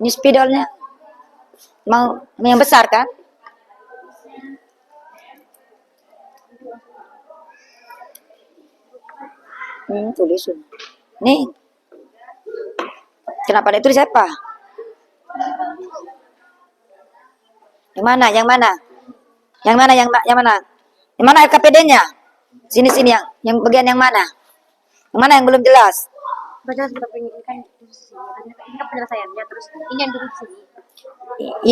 Ini spidolnya mau yang besar kan? Tulis. Nih. Kenapa ada tulis apa? Yang mana? Yang mana? Yang mana? Yang mana? Yang mana LKPD-nya? Sini yang bagian yang mana? Yang mana yang belum jelas? Baca seperti ini kan penyelesaiannya, terus ini yang dulu di sini.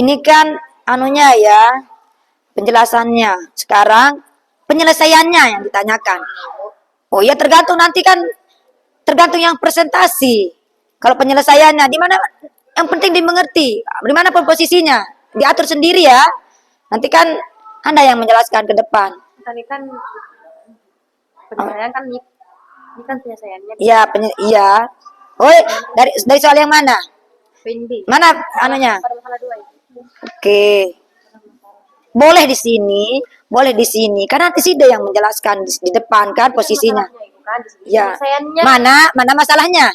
Ini kan anunya ya, penjelasannya. Sekarang penyelesaiannya yang ditanyakan. Oh iya, tergantung nanti kan, tergantung yang presentasi. Kalau penyelesaiannya di mana, yang penting dimengerti. Di mana posisinya, diatur sendiri ya. Nanti kan Anda yang menjelaskan ke depan. Tadi kan penyelesaian kan ini kan penyelesaiannya. Iya, iya. Oh, dari soal yang mana? Poin B. Mana anunya? Pada masalah 2 itu. Oke. Boleh di sini. Karena nanti Sida yang menjelaskan di depan kan posisinya. Itu kan di sini. Ya. Penyelesaiannya Mana masalahnya?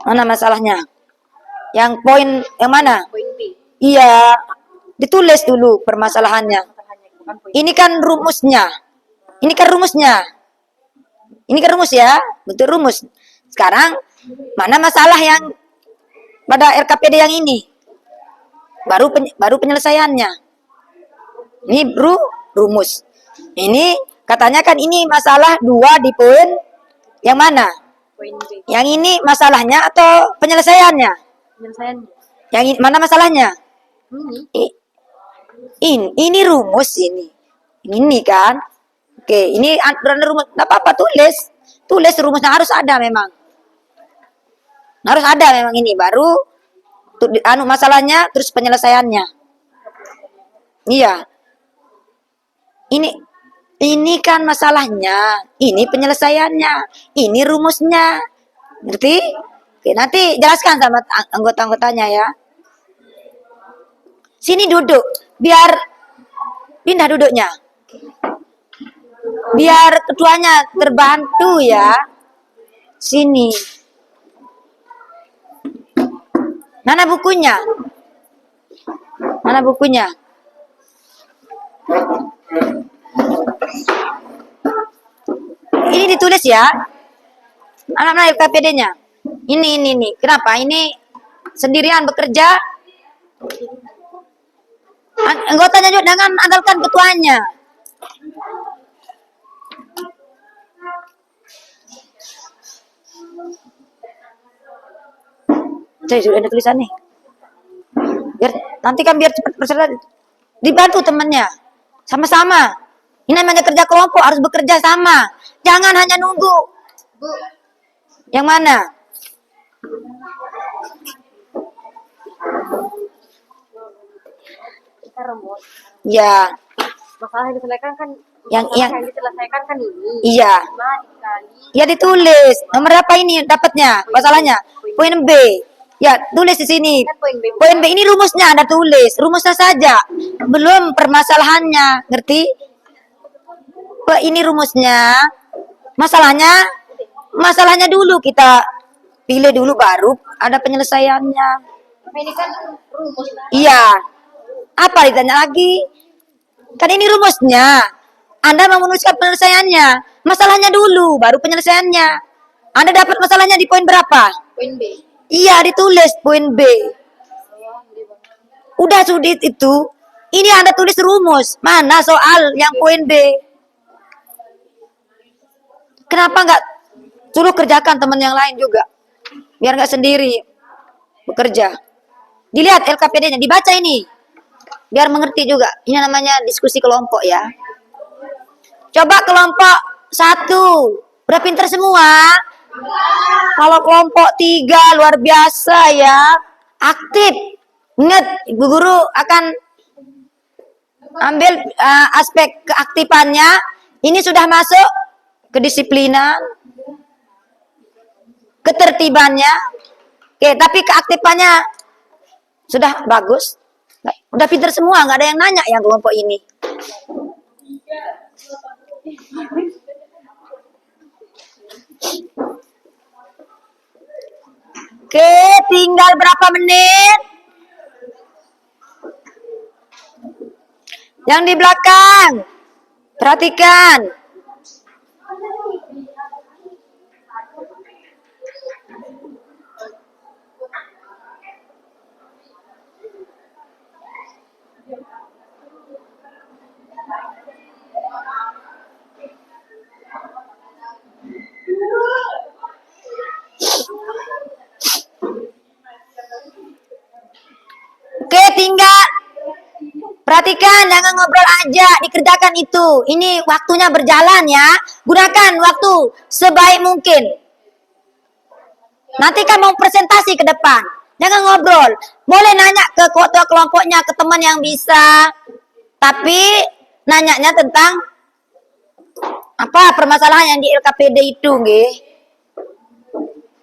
Mana masalahnya? Yang poin yang mana? poin B. Iya. Ditulis dulu permasalahannya. Masalahnya bukan poin. Ini kan rumusnya. Ini kan rumus ya. Bentuk rumus. Sekarang mana masalah yang pada RKPD yang ini? Baru penyelesaiannya. Ini rumus. Ini katanya kan ini masalah 2 di poin yang mana? Poin B. Yang ini masalahnya atau penyelesaiannya? Penyelesaiannya. Yang ini, mana masalahnya? Ini. Ini rumus ini. Ini kan. Oke, ini aturan rumus. Enggak apa-apa tulis. Tulis rumusnya harus ada memang. Harus ada memang ini baru anu masalahnya terus penyelesaiannya. Iya. Ini kan masalahnya, ini penyelesaiannya, ini rumusnya. Ngerti? Oke, nanti jelaskan sama anggota-anggotanya ya. Sini duduk, biar pindah duduknya. Biar ketuanya terbantu ya. Sini. Mana bukunya? Mana bukunya? Ini ditulis ya. Anak-anak LKPD-nya. Ini. Kenapa? Ini sendirian bekerja. Anggotanya juga jangan andalkan ketuanya. Saya sudah ada tulisan nih. Biar nanti kan biar cepat peserta dibantu temannya. Sama-sama. Ini namanya kerja kelompok, harus bekerja sama. Jangan hanya nunggu. Bu, Yang mana? kita rumus. Ya, Masalah yang diselesaikan kan yang diselesaikan kan ini. iya. 5 dikali Ya ditulis. Nomor berapa ini dapatnya? Masalahnya. Poin B. Ya, tulis di sini. kan poin B. Poin B ini rumusnya ada tulis. Rumusnya saja. Belum permasalahannya. Ngerti? Ini rumusnya. Masalahnya dulu kita pilih dulu baru ada penyelesaiannya. Ini kan rumus. Iya. Apa ditanya lagi? Kan ini rumusnya. Anda mau menuliskan penyelesaiannya. Masalahnya dulu baru penyelesaiannya. Anda dapat masalahnya di poin berapa? Poin B. Iya, ditulis poin B. Udah sudah itu. Ini Anda tulis rumus. Mana soal yang poin B? Kenapa nggak suruh kerjakan teman yang lain juga? Biar nggak sendiri bekerja. Dilihat LKPD-nya, dibaca ini. Biar mengerti juga. Ini namanya diskusi kelompok ya. Coba kelompok 1. Udah pinter semua? Kalau kelompok 3 luar biasa ya. Aktif. Ingat, Ibu Guru akan ambil aspek keaktifannya. Ini sudah masuk kedisiplinan, ketertibannya. Oke, tapi keaktifannya sudah bagus. Udah pinter semua, nggak ada yang nanya yang kelompok ini. Oke, tinggal berapa menit? Yang di belakang, perhatikan. Oke, tinggal perhatikan, jangan ngobrol aja, dikerjakan itu. Ini waktunya berjalan ya. Gunakan waktu sebaik mungkin. Nanti kan mau presentasi ke depan. Jangan ngobrol. Boleh nanya ke ketua kelompoknya, ke teman yang bisa. Tapi nanyanya tentang apa permasalahan yang di LKPD itu, nggih.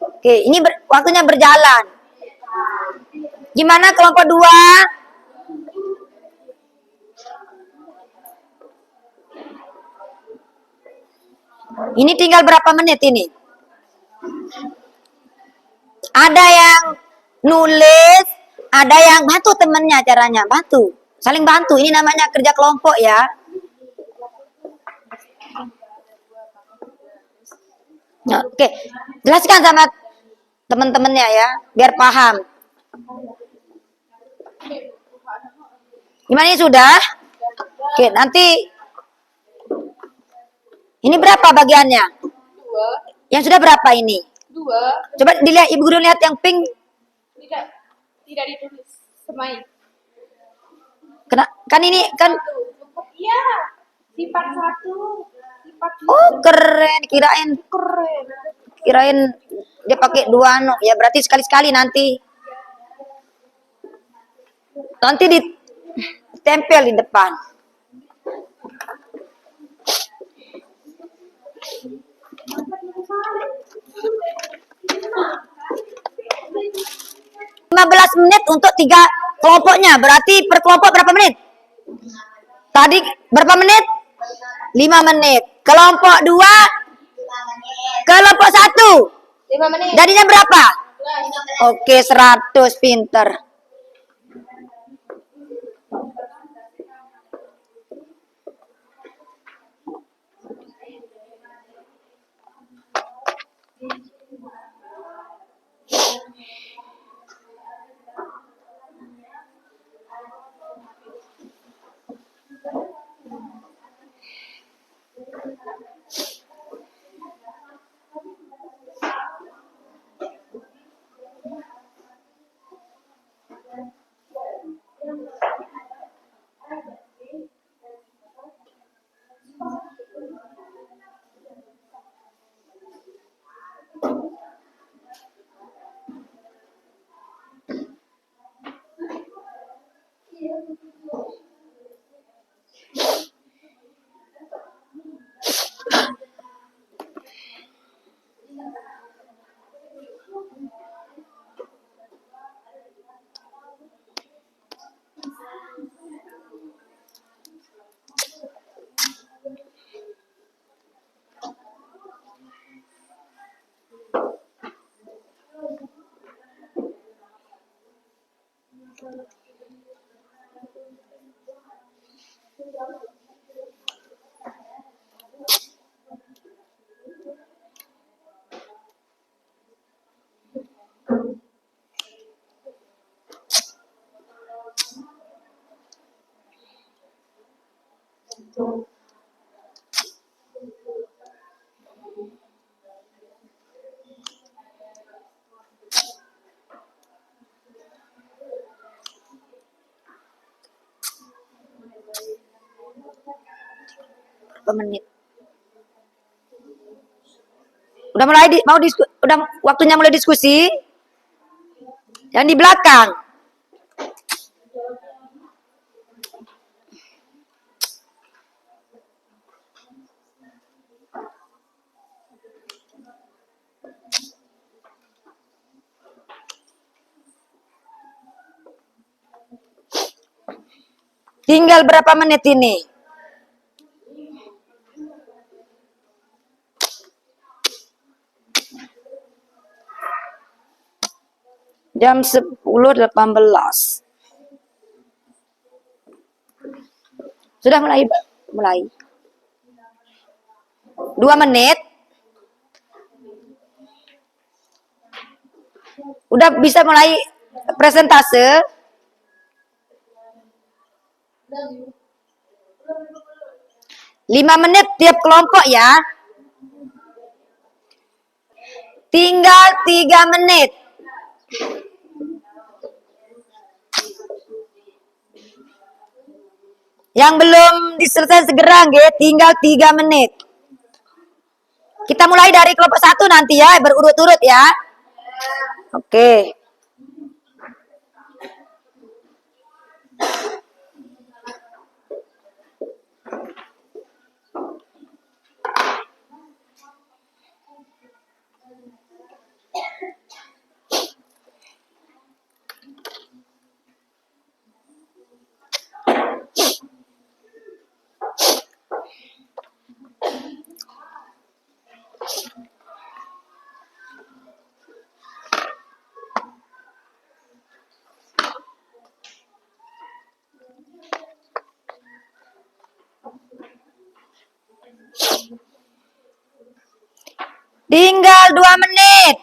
Oke, ini waktunya berjalan. Gimana kelompok 2? Ini tinggal berapa menit ini? Ada yang nulis, ada yang bantu temennya caranya, bantu. Saling bantu, ini namanya kerja kelompok ya. Nah, oke, jelaskan sama teman-temannya ya, biar paham. Gimana ini sudah? Oke, nanti ini berapa bagiannya? 2. Yang sudah berapa ini? 2. Coba dilihat, Ibu Guru lihat yang pink. Tidak ditulis. Semai. Kan ini kan. Iya. Sifat 1. Sifat 2. Oh keren, kirain Keren. kirain Dia pakai dua ya berarti sekali-sekali nanti. Nanti ditempel di depan. Menit untuk 3 kelompoknya. Berarti per kelompok berapa menit? Tadi berapa menit? 5 menit. Kelompok 2, kelompok 1. 5 menit. Jadinya berapa? Oke, 100, pinter. Berapa menit? Udah mulai udah waktunya mulai diskusi. Yang di belakang. Tinggal berapa menit ini? Jam 10.18. Sudah mulai. 2 menit. Udah bisa mulai presentase. 5 menit tiap kelompok ya. Tinggal 3 menit. Yang belum diselesaikan segera, tinggal 3 menit. Kita mulai dari kelompok 1 nanti ya, berurut-urut ya. Oke. Tinggal 2 menit.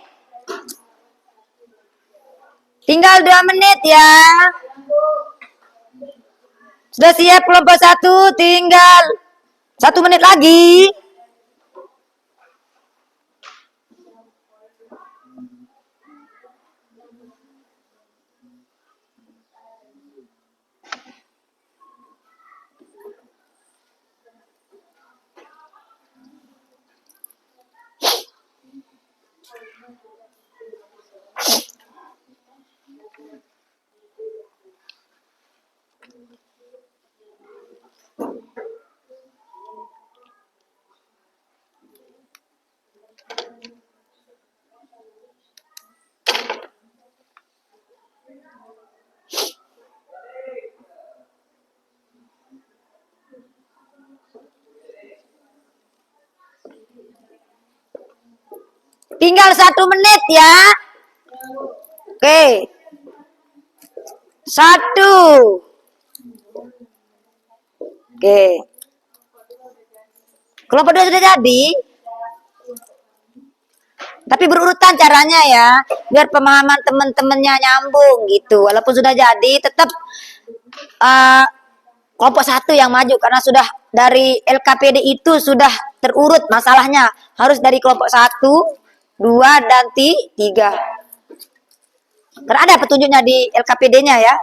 Tinggal 2 menit ya. Sudah siap kelompok 1, tinggal 1 menit lagi. Tinggal 1 menit ya. Oke. 1. Oke. Kelompok 2 sudah jadi. Tapi berurutan caranya ya, biar pemahaman teman-temannya nyambung gitu. Walaupun sudah jadi, tetap kelompok 1 yang maju karena sudah dari LKPD itu sudah terurut masalahnya. Harus dari kelompok 1, 2, dan 3. Karena ada petunjuknya di LKPD-nya ya.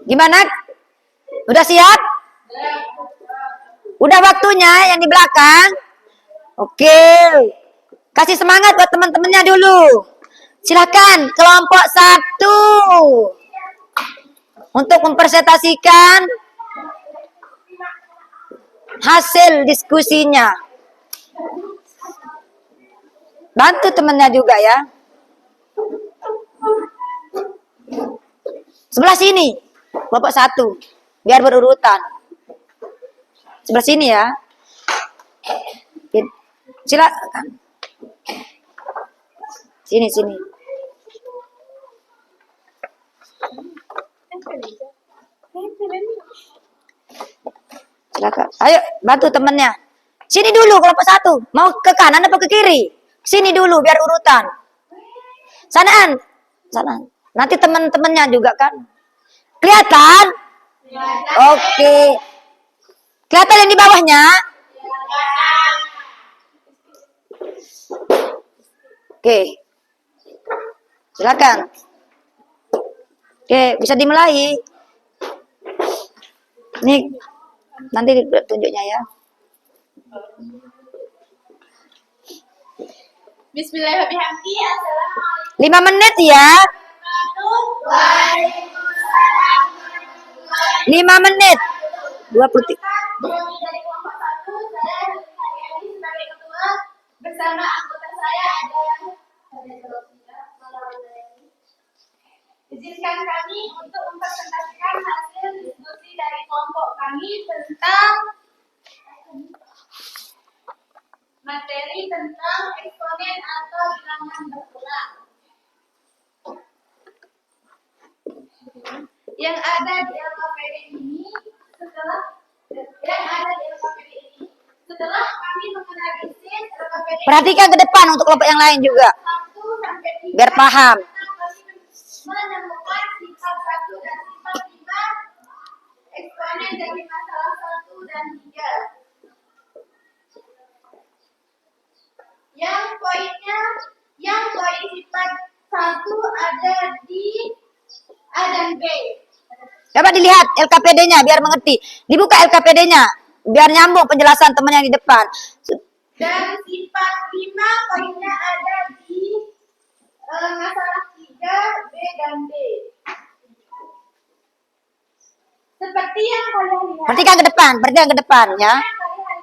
Gimana? Udah siap? Udah waktunya yang di belakang? Oke. Kasih semangat buat teman-temannya dulu. Silakan kelompok 1 untuk mempresentasikan hasil diskusinya. Bantu temannya juga ya. Sebelah sini, kelompok 1, biar berurutan. Sebelah sini ya. Silakan. Sini. Silakan. Ayo bantu temennya. Sini dulu kelompok 1. Mau ke kanan apa ke kiri? Sini dulu biar urutan. Sanaan. Nanti teman-temannya juga kan. Kelihatan? Oke. Kelihatan yang di bawahnya? Oke. Silakan. Oke, bisa dimulai. Nih, nanti tunjuknya ya. Bismillahirrahmanirrahim. 5 menit ya. 5 menit. 23. Dari kelompok 1, saya Haryani sebagai ketua. Bersama anggota saya ada izinkan kami untuk mempresentasikan hasil diskusi dari kelompok kami tentang materi tentang eksponen atau bilangan berulang yang ada di LKPD ini. Setelah kami menganalisis LKPD, Perhatikan ke depan untuk kelompok yang lain juga. 1 sampai 3, Biar paham. menemukan sifat 1 dan sifat 5 eksponen dari masalah 1 dan 3. Yang poin sifat 1 ada di A dan B. Coba dilihat LKPD-nya biar mengerti. Dibuka LKPD-nya biar nyambung penjelasan teman yang di depan. Dan sifat 5 poinnya ada di masalah 3, B dan D. Seperti yang kalian lihat. Perhatikan ke depan ya.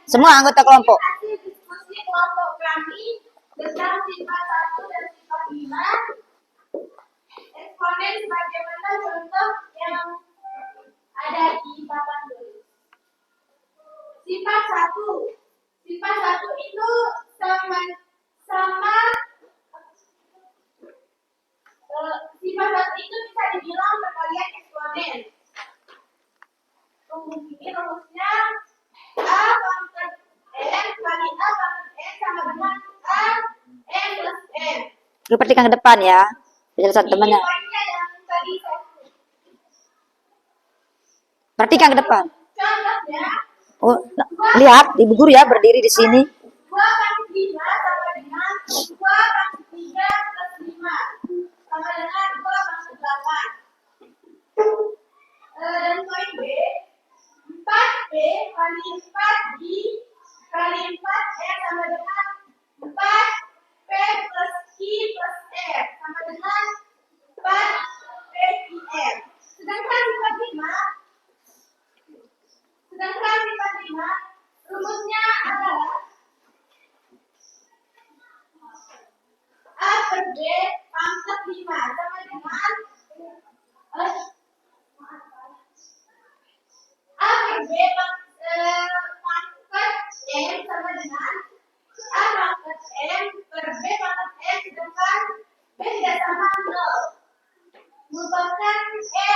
Semua anggota kelompok. Hasil diskusi kelompok kami tentang sifat 1 dan sifat 5. Eksponen sebagaimana contoh yang ada di papan tulis. Sifat 1 itu sama sifat 1 itu bisa dibilang perkalian eksponen. Ini rumusnya A pangkat N kali A pangkat N sama dengan A N plus N. Perhatikan ke depan ya. Penjelasan temannya. Ini poinnya yang tadi saya Perhatikan ke depan. contohnya. Oh, lihat ibu guru ya berdiri di sini. 2 kali 5 sama dengan 2 kali 3 plus 5 sama dengan 2 kali 8. Dan poin B, 4B kali 4D kali 4R sama dengan 4P plus I plus R sama dengan 4PIR. Sedangkan sifat 5 rumusnya adalah B pangkat M sama dengan A pangkat M per B pangkat M, sedangkan B tidak sama 0. Merupakan E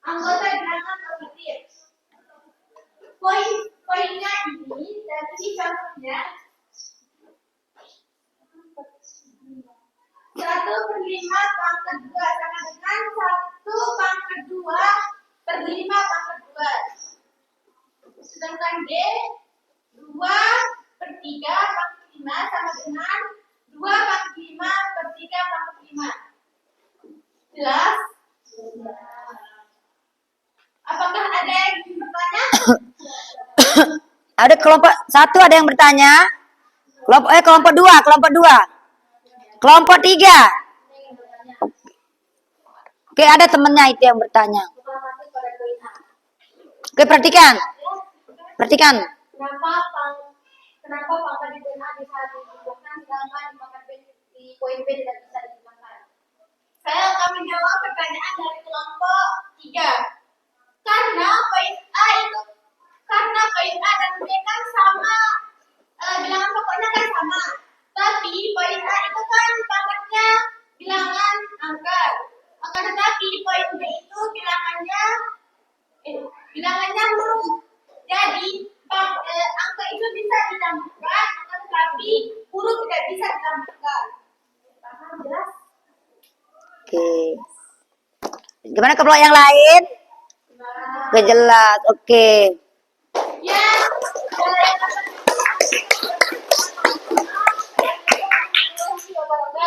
anggota bilangan positif. Poinnya ini dari contohnya 1/5 pangkat 2 sama dengan 1 pangkat 2 per 5 pangkat 2. Sedangkan D 2/3 pangkat 5 sama dengan 2/5 per 3 pangkat 5. Jelas? Apakah ada yang ingin bertanya? Ada kelompok 1 ada yang bertanya. Kelompok 2, Kelompok 3. Oke, ada temennya itu yang bertanya. Oke, perhatikan. Kenapa pangkat di poin A bisa dihubungkan sedangkan di pangkat B di poin B tidak bisa dihubungkan? Saya akan menjawab pertanyaan dari kelompok 3. Karena poin A dan B kan sama, bilangan pokoknya kan sama. Tapi poin A itu kan pangkatnya bilangan angka. Akan tetapi poin B itu bilangannya huruf. Jadi angka itu bisa ditambahkan, akan tetapi huruf tidak bisa ditambahkan. Paham jelas? Oke. Gimana kelompok yang lain? Oke, jelas. Oke. Ya.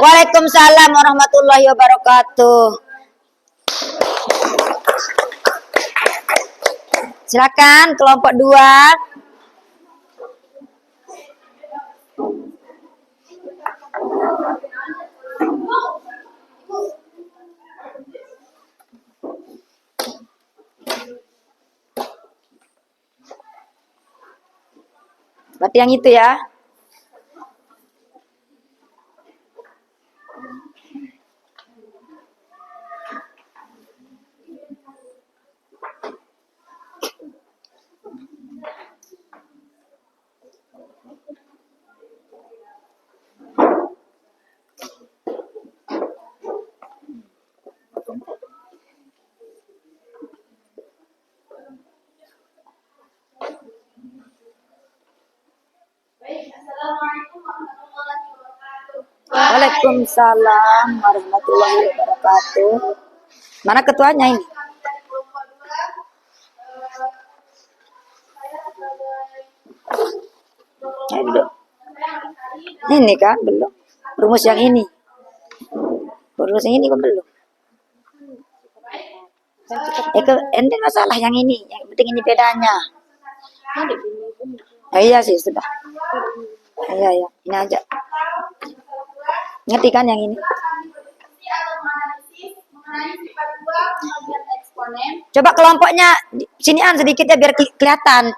Waalaikumsalam warahmatullahi wabarakatuh. Silakan kelompok 2. Berarti yang itu ya. Assalamualaikum warahmatullahi wabarakatuh. Waalaikumsalam warahmatullahi wabarakatuh. Mana ketuanya ini? Ayo duduk. Ini kan belum. Rumus yang ini. Rumus yang ini kok belum. Ente masalah yang ini. Yang penting ini bedanya. Iya sih sudah. Iya. Ini aja. Ngerti kan yang ini? Coba kelompoknya sinian sedikit ya biar kelihatan.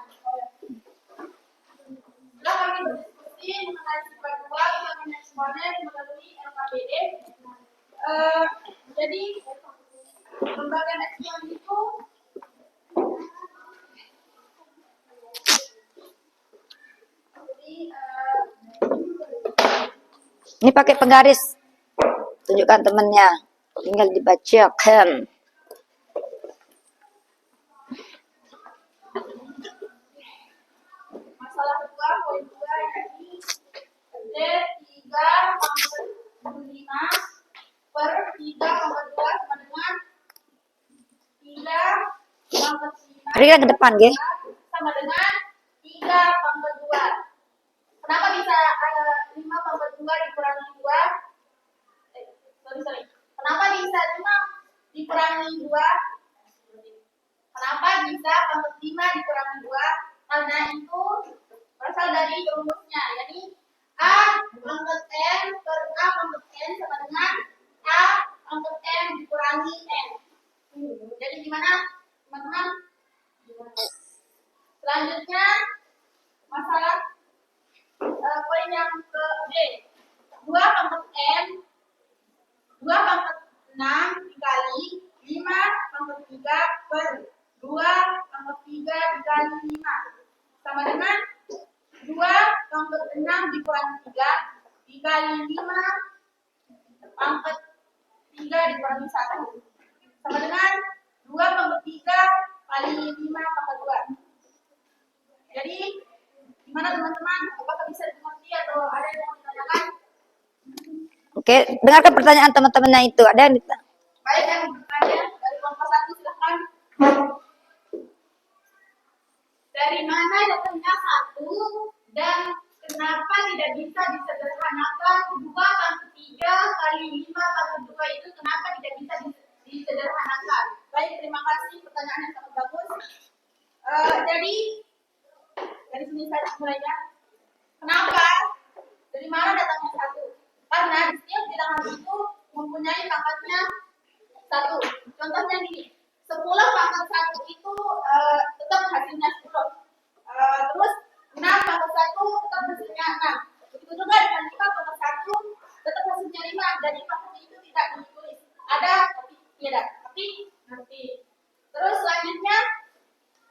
Jadi pembagian eksponen itu Ini pakai penggaris. Tunjukkan temannya. Tinggal dibacakan. masalah kedua, poin 2 yakni D3/5 per 3/2 sama dengan 3/5 Hari ke depan, Ge. sama dengan 3/2. Kenapa bisa 5/2 dikurangi 2? Kenapa bisa 5 dikurangi 2? Kenapa bisa 5 dikurangi 2? Karena itu berasal dari rumusnya, yakni A pangkat N per A pangkat N sama dengan A pangkat N dikurangi N. Jadi gimana, teman-teman? Selanjutnya, masalah poin yang ke D. 2/6 dikali 5/3 per 2/5 pangkat 3 dikali 5 sama dengan 2 pangkat 6 dikurangi 3 dikali 5 pangkat 3 dikurangi 1 sama dengan 2 pangkat 3 kali 5 pangkat 2. Jadi gimana teman-teman? Apakah bisa dimengerti atau ada yang mau ditanyakan? Oke, dengarkan pertanyaan teman-temannya itu. Ada yang Baik, yang bertanya dari kelompok 1 silahkan. Dari mana datangnya 1 dan kenapa tidak bisa disederhanakan 2 pangkat 3 kali 5 pangkat 2 itu kenapa tidak bisa disederhanakan? Baik, terima kasih pertanyaan yang sangat bagus. Jadi dari sini saya mulainya. Kenapa? Dari mana datangnya 1? Karena di setiap bilangan itu mempunyai pangkatnya 1. Contohnya gini, 10 pangkat 1 itu tetap hasilnya 10. Terus 6 pangkat 1 tetap hasilnya 6. Begitu juga dengan 5 pangkat 1 tetap hasilnya 5. Jadi pangkatnya itu tidak ditulis. Ada tapi tidak. Tapi nanti. Terus selanjutnya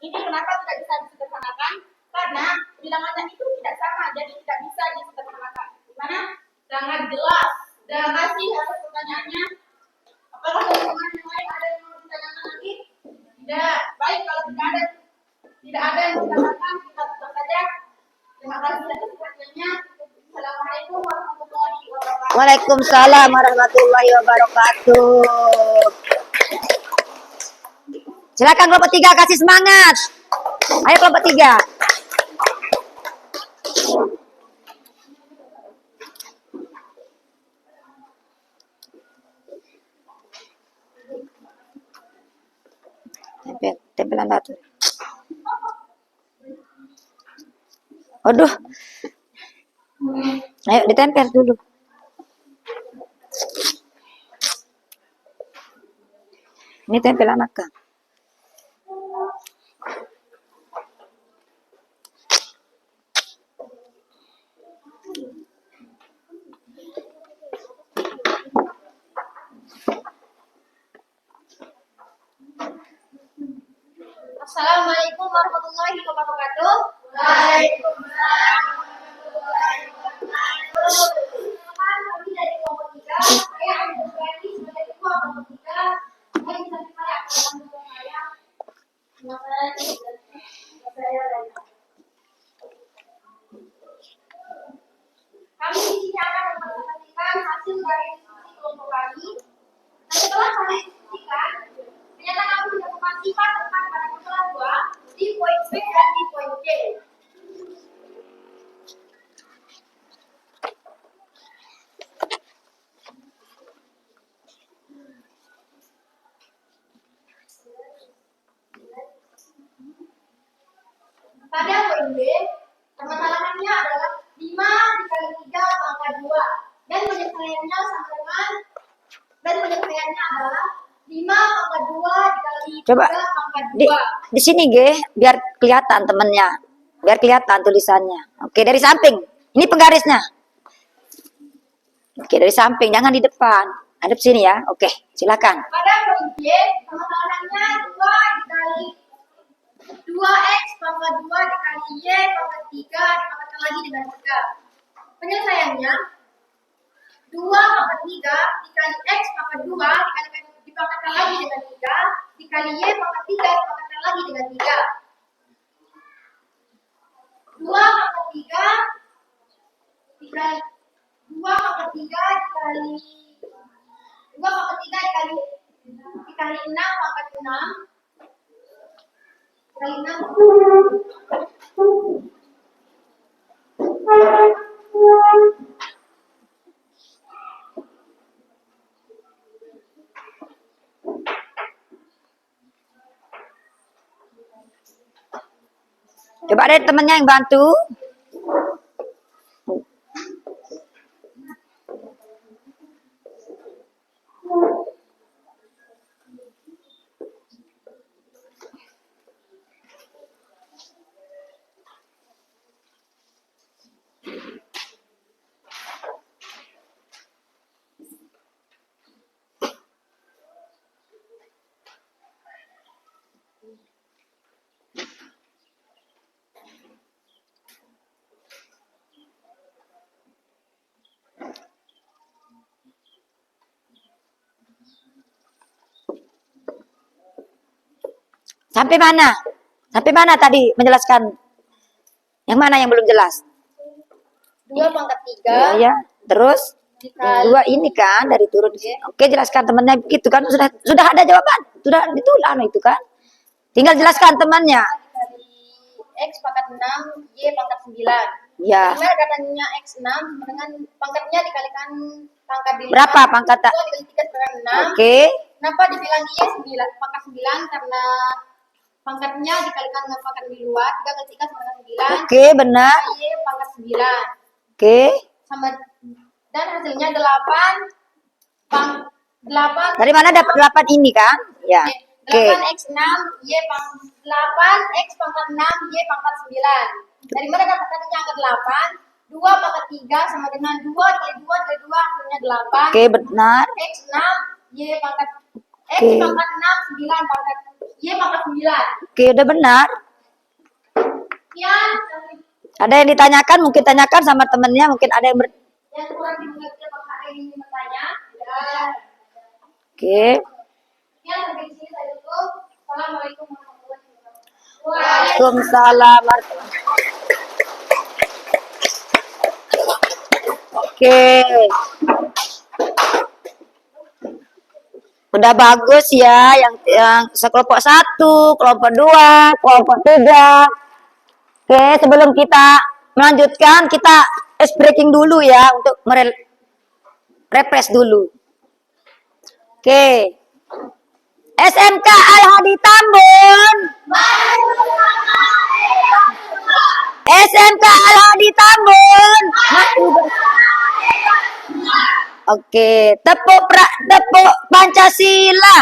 ini kenapa tidak bisa disederhanakan? Karena bilangannya itu tidak sama, jadi tidak bisa disederhanakan. Gimana? Sangat jelas. Terima kasih atas pertanyaannya. Apakah teman-teman yang lain ada yang mau ditanyakan lagi? Tidak. Baik, kalau tidak ada yang ditanyakan, kita tutup saja. Terima kasih atas perhatiannya. Assalamualaikum warahmatullahi wabarakatuh. Waalaikumsalam warahmatullahi wabarakatuh. Silakan kelompok 3 kasih semangat. Ayo kelompok 3. Tempelan batu. Aduh. Ayo ditempel dulu. Ini tempel anaknya. Assalamualaikum warahmatullahi wabarakatuh. Waalaikumsalam warahmatullahi wabarakatuh. Kami dari kelompok 3, saya Aida Suryani sebagai ketua kelompok 3. Saya bisa dipercaya dalam tugas saya. Kami di sini akan mempresentasikan hasil dari diskusi kelompok kami. Dan setelah kami diskusikan, ternyata kami menemukan sifat tepat pada masalah 2 di poin B dan di poin C. Pada poin B, permasalahannya adalah 5 dikali 3 pangkat 2 dan penyelesaiannya sama dengan adalah 5 pangkat 2 dikali 3 Coba pangkat di 2. sini biar kelihatan temennya, biar kelihatan tulisannya. Oke, dari samping. Ini penggarisnya. Oke, dari samping, jangan di depan. Hadap sini ya. Oke, silakan. Pada poin B, permasalahannya 2 dikali 2x pangkat 2 dikali y pangkat 3 dipangkatkan lagi dengan 3. Penyelesaiannya 2 pangkat 3 dikali x pangkat 2 dipangkatkan lagi dengan 3 dikali y pangkat 3 dipangkatkan lagi dengan 3. 2 pangkat 3 dikali 2 pangkat 3 dikali 2 pangkat 3 dikali 6 pangkat 6 dikali 6. Coba ada temennya yang bantu. Sampai mana? Sampai mana tadi menjelaskan? Yang mana yang belum jelas? 2 pangkat 3 Ya, ya. Terus dikali 2 ini kan dari turun. Oke, jelaskan temannya begitu kan sudah ada jawaban. Sudah ditulis itu kan. Tinggal jelaskan temannya. dari X pangkat 6, Y pangkat 9. Ya. Gimana katanya X6 dengan pangkatnya dikalikan pangkat 5. Berapa pangkat? 2 dikali 3 sekarang 6. Oke. Kenapa dibilang Y 9, pangkat 9? Karena pangkatnya dikalikan dengan pangkat lebih luas. 3 kali 3 sama dengan 9. Oke, benar. Y pangkat 9. Oke. Sama dan hasilnya 8 8 Dari mana dapat 8 ini kan? Ya. Oke. 8x6 y pangkat 8 x pangkat 6 y pangkat 9. Dari mana katanya angka 8? 2 pangkat 3 sama dengan 2 kali 2 kali 2 hasilnya 8. Oke, benar. X6 y pangkat x Oke. pangkat 6 9 pangkat y pangkat 9. Oke, udah benar. Sekian Ada yang ditanyakan, mungkin tanyakan sama temennya, mungkin ada yang yang kurang dimengerti apakah ada yang ingin bertanya? Ya. Oke. Sekian sampai di sini saya tutup. Assalamualaikum warahmatullahi wabarakatuh. Waalaikumsalam. Oke. Udah bagus ya yang sekelompok 1, kelompok 2, kelompok 3. Oke, sebelum kita melanjutkan kita ice breaking dulu ya untuk refresh dulu. Oke. SMK Al-Hadi Tambun. SMK Al-Hadi Tambun. Oke, tepuk Pancasila.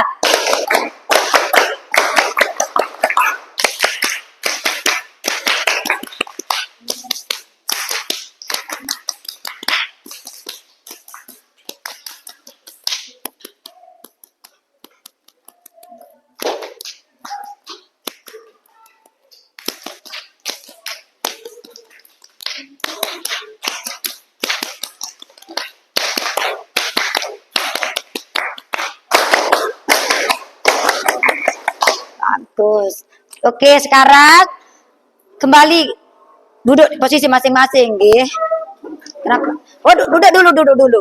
Bagus. Oke, sekarang kembali duduk di posisi masing-masing, nggih. Kenapa? Oh, duduk dulu.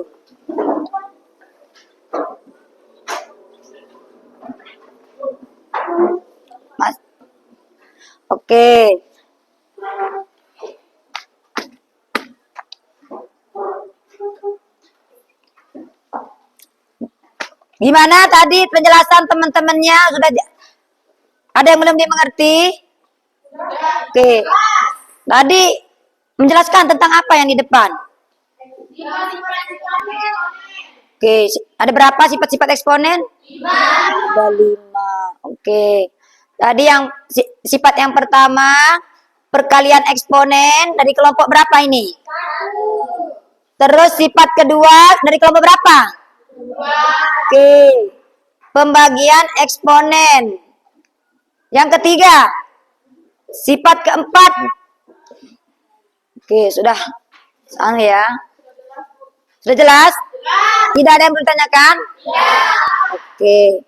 Mas. Oke. Gimana tadi penjelasan teman-temannya sudah ada yang belum dimengerti? Oke. Tadi menjelaskan tentang apa yang di depan? Oke, ada berapa sifat-sifat eksponen? 5. Ada 5. Oke. Tadi yang sifat yang pertama perkalian eksponen dari kelompok berapa ini? 1. Terus sifat kedua dari kelompok berapa? 2. Oke. Pembagian eksponen. Yang ketiga, sifat keempat. Oke, sudah. Sang ya. Sudah jelas? Tidak ada yang bertanyakan? Ya. Oke.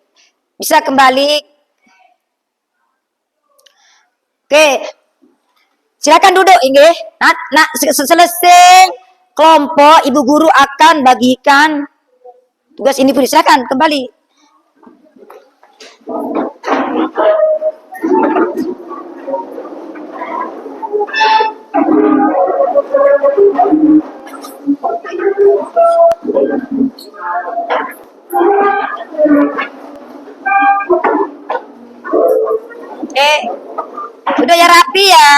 Bisa kembali. Oke. Silakan duduk, Inggih. Nah, selesai kelompok ibu guru akan bagikan tugas ini pun. Silakan kembali. Udah ya rapi ya.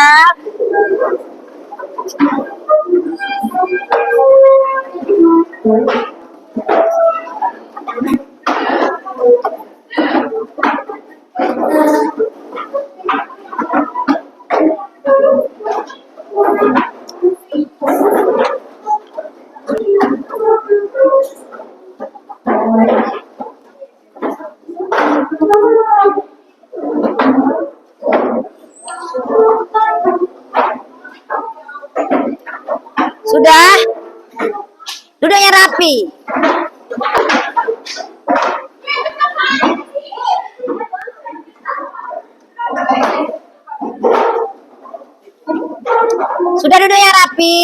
Sudah? Duduknya rapi. Sudah duduk yang rapi.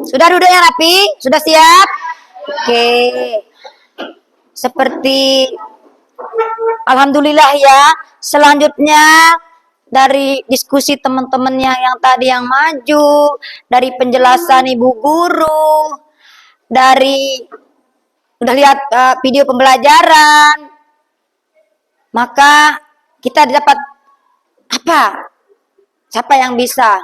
Sudah duduk yang rapi? Sudah siap? Oke. Seperti alhamdulillah ya. Selanjutnya dari diskusi teman-teman yang tadi yang maju, dari penjelasan ibu guru, dari udah lihat video pembelajaran, maka kita dapat apa? Siapa yang bisa?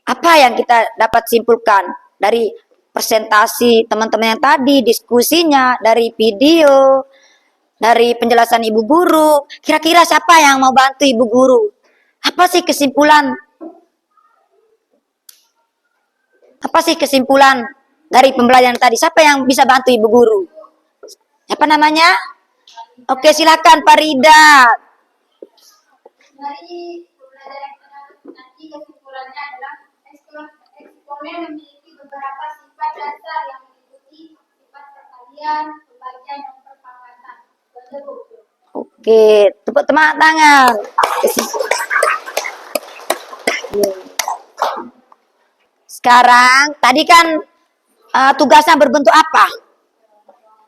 Apa yang kita dapat simpulkan dari presentasi teman-teman yang tadi, diskusinya, dari video, dari penjelasan ibu guru? Kira-kira siapa yang mau bantu ibu guru? Apa sih kesimpulan? Apa sih kesimpulan dari pembelajaran tadi? Siapa yang bisa bantu ibu guru? Apa namanya? Oke, silakan Pak Rida. Dari pembelajaran kita nanti kesimpulannya adalah eksponen memiliki beberapa sifat dasar yang meliputi sifat perkalian, pembagian, dan perpangkatan. Oke, tepuk tangan. Sekarang, tadi kan tugasnya berbentuk apa?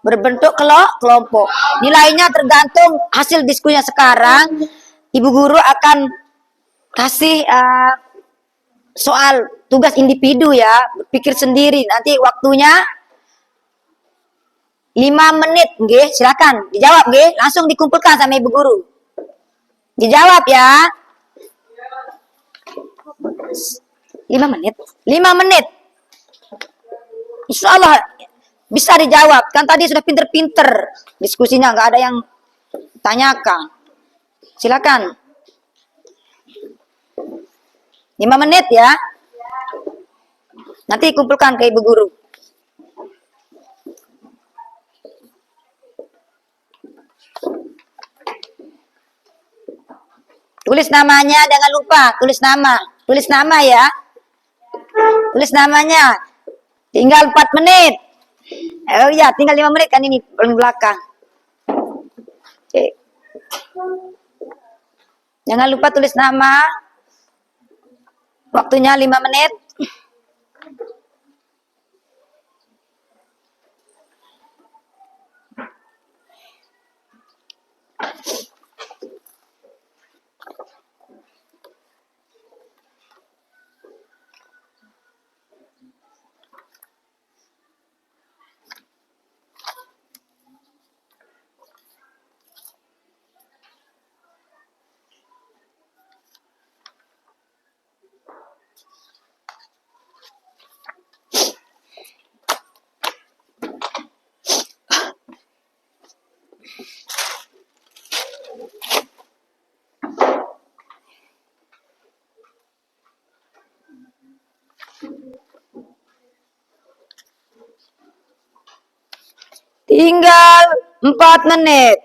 Berbentuk kelompok. Nilainya tergantung hasil diskusinya sekarang. Ibu guru akan kasih soal tugas individu ya, berpikir sendiri. Nanti waktunya 5 menit, nggih. Silakan dijawab, nggih. Langsung dikumpulkan sama ibu guru. Dijawab ya. 5 menit. 5 menit. Insya Allah bisa dijawab. Kan tadi sudah pinter-pinter diskusinya, nggak ada yang tanyakan. Silakan. 5 menit ya. Nanti kumpulkan ke ibu guru. Tulis namanya, jangan lupa. Tulis nama. Tulis nama ya. Tulis namanya. Tinggal 4 menit. Oh iya, tinggal 5 menit kan ini paling belakang. Oke. Jangan lupa tulis nama. Waktunya 5 menit. Tinggal 4 menit.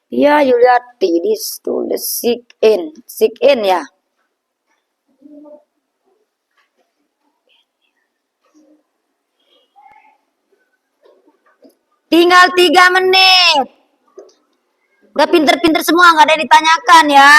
Ya, Yuliati ditulis sick in ya. Tinggal 3 menit. Udah pinter-pinter semua, nggak ada yang ditanyakan ya.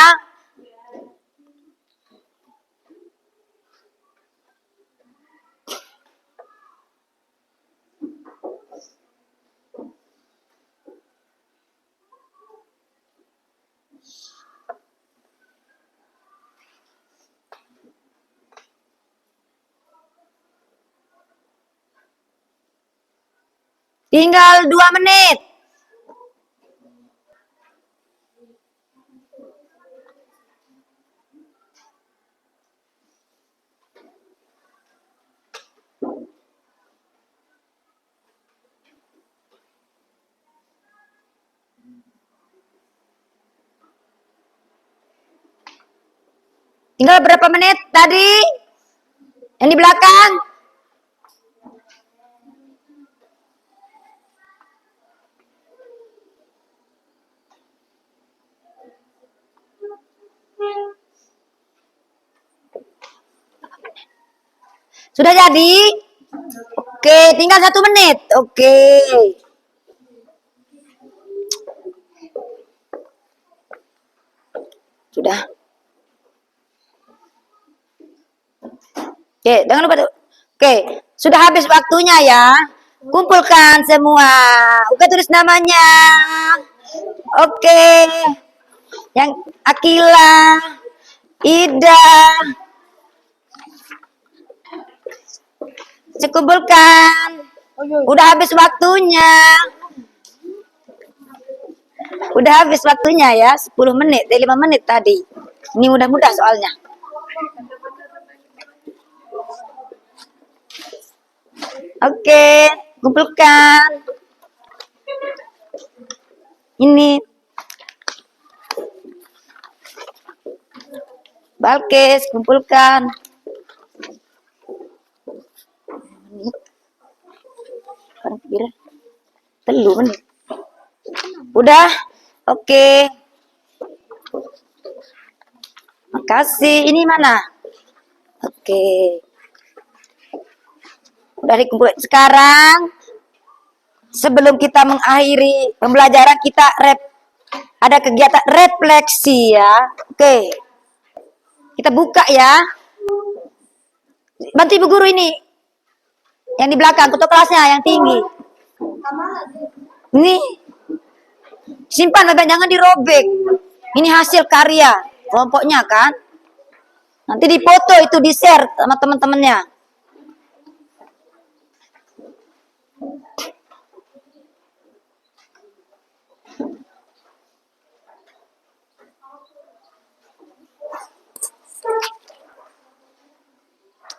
Tinggal 2 menit. Tinggal berapa menit tadi? Yang di belakang? Sudah jadi? Oke, tinggal 1 menit. Oke. Sudah. Oke, jangan lupa tuh. Oke, sudah habis waktunya ya. Kumpulkan semua. Oke, tulis namanya. Oke. Yang Akila, Ida. Kumpulkan. Udah habis waktunya. Udah habis waktunya ya. 10 menit, 5 menit tadi. Ini mudah-mudah soalnya. Oke, kumpulkan. Ini. Balkis, kumpulkan. Telu menit. Udah? Oke. Makasih. Ini mana? Oke. Udah dikumpul. Sekarang sebelum kita mengakhiri pembelajaran kita ada kegiatan refleksi ya. Oke. Kita buka ya. Bantu ibu guru ini. Yang di belakang, ketua kelasnya yang tinggi. Ini simpan baik, jangan dirobek. Ini hasil karya kelompoknya kan. Nanti dipoto itu di share sama teman-temannya.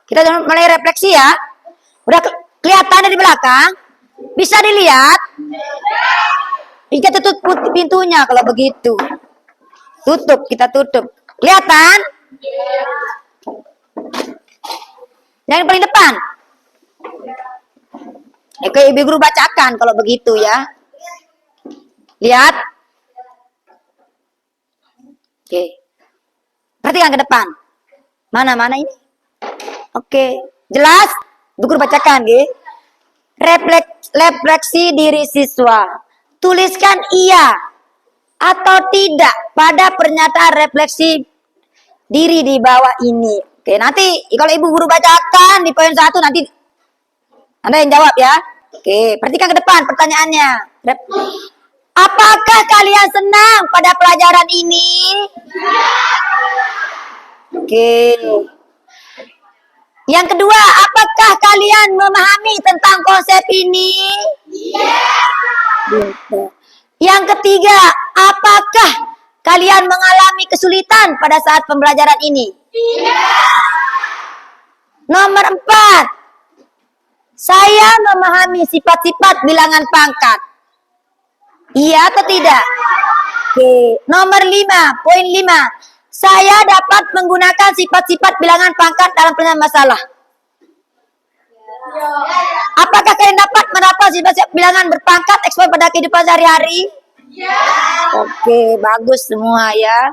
Kita mulai refleksi ya. Udah kelihatan dari belakang? Bisa dilihat? Kita tutup pintunya kalau begitu. Tutup, kita tutup. Kelihatan? Yang paling depan. Oke, ibu guru bacakan kalau begitu ya. Lihat. Oke. Perhatikan ke depan. Mana ini? Oke, jelas? Ibu guru bacakan, refleksi diri siswa. Tuliskan iya atau tidak pada pernyataan refleksi diri di bawah ini. Oke, nanti kalau ibu guru bacakan di poin 1 nanti Anda yang jawab ya. Oke, perhatikan ke depan pertanyaannya. Apakah kalian senang pada pelajaran ini? Oke. Yang kedua, apakah kalian memahami tentang konsep ini? Yang ketiga, apakah kalian mengalami kesulitan pada saat pembelajaran ini? Nomor 4, saya memahami sifat-sifat bilangan pangkat. Iya atau tidak? Oke. Nomor 5, poin 5. Saya dapat menggunakan sifat-sifat bilangan pangkat dalam penyelesaian masalah. Apakah kalian dapat menerapkan sifat-sifat bilangan berpangkat ekspor pada kehidupan sehari-hari? Oke, bagus semua ya.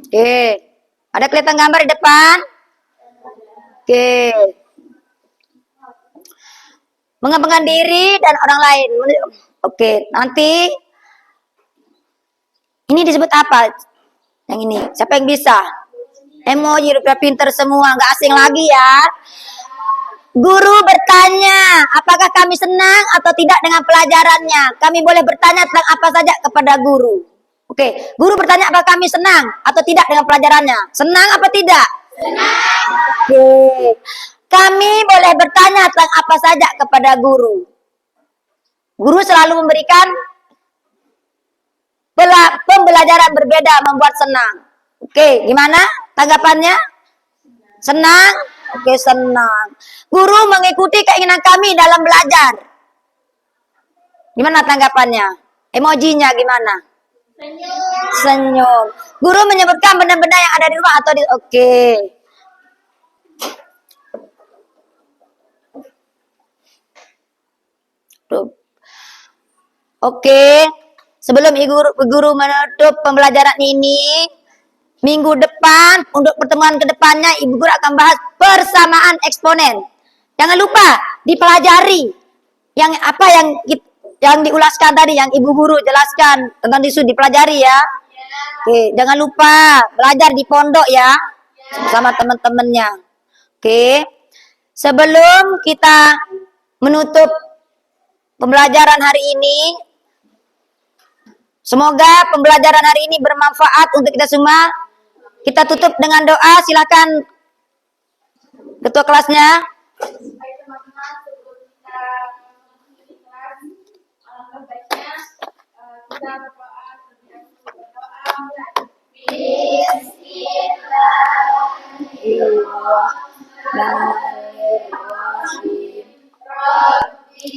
Oke, ada kelihatan gambar di depan? Oke. Mengembangkan diri dan orang lain. Oke, nanti ini disebut apa? Yang ini, siapa yang bisa? Emoji udah pinter semua, nggak asing lagi ya. Guru bertanya, apakah kami senang atau tidak dengan pelajarannya? Kami boleh bertanya tentang apa saja kepada guru. Oke, guru bertanya apakah kami senang atau tidak dengan pelajarannya? Senang apa tidak? Senang. Oke, kami boleh bertanya tentang apa saja kepada guru. Guru selalu memberikan pembelajaran berbeda membuat senang. Oke, gimana tanggapannya? Senang? Oke, senang. Guru mengikuti keinginan kami dalam belajar. Gimana tanggapannya? Emojinya gimana? Senyum. Guru menyebutkan benda-benda yang ada di rumah atau di... Oke. Oke. Sebelum guru menutup pembelajaran ini, minggu depan, untuk pertemuan kedepannya, Ibu Guru akan bahas persamaan eksponen. Jangan lupa dipelajari yang diulaskan tadi, yang Ibu Guru jelaskan tentang tisu, dipelajari ya. Oke, jangan lupa belajar di pondok ya, bersama teman-temannya. Oke, sebelum kita menutup pembelajaran hari ini, semoga pembelajaran hari ini bermanfaat untuk kita semua. Kita tutup dengan doa. Silakan ketua kelasnya. Baik teman-teman, sebelum kita menutup kelas, alangkah baiknya kita berdoa terlebih dahulu. Berdoa mulai. Bismillahirrahmanirrahim. Rabbi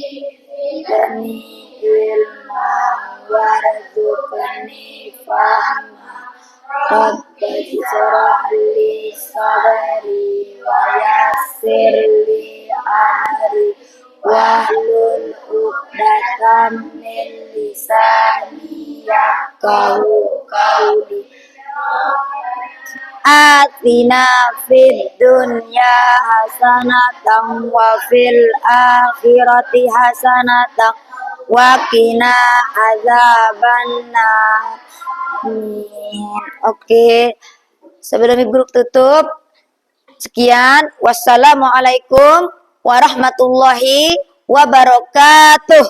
zidni ilma warzuqni fahma. Rabbi shrah li sadri wa yassir li amri wahlul 'uqdatam min lisani yafqahu qawli. Atina fid dunya hasanatan wa fil akhirati hasanatan wa qina azabannar. Oke, sebelum Ibu Guru tutup, sekian. Wassalamualaikum warahmatullahi wabarakatuh.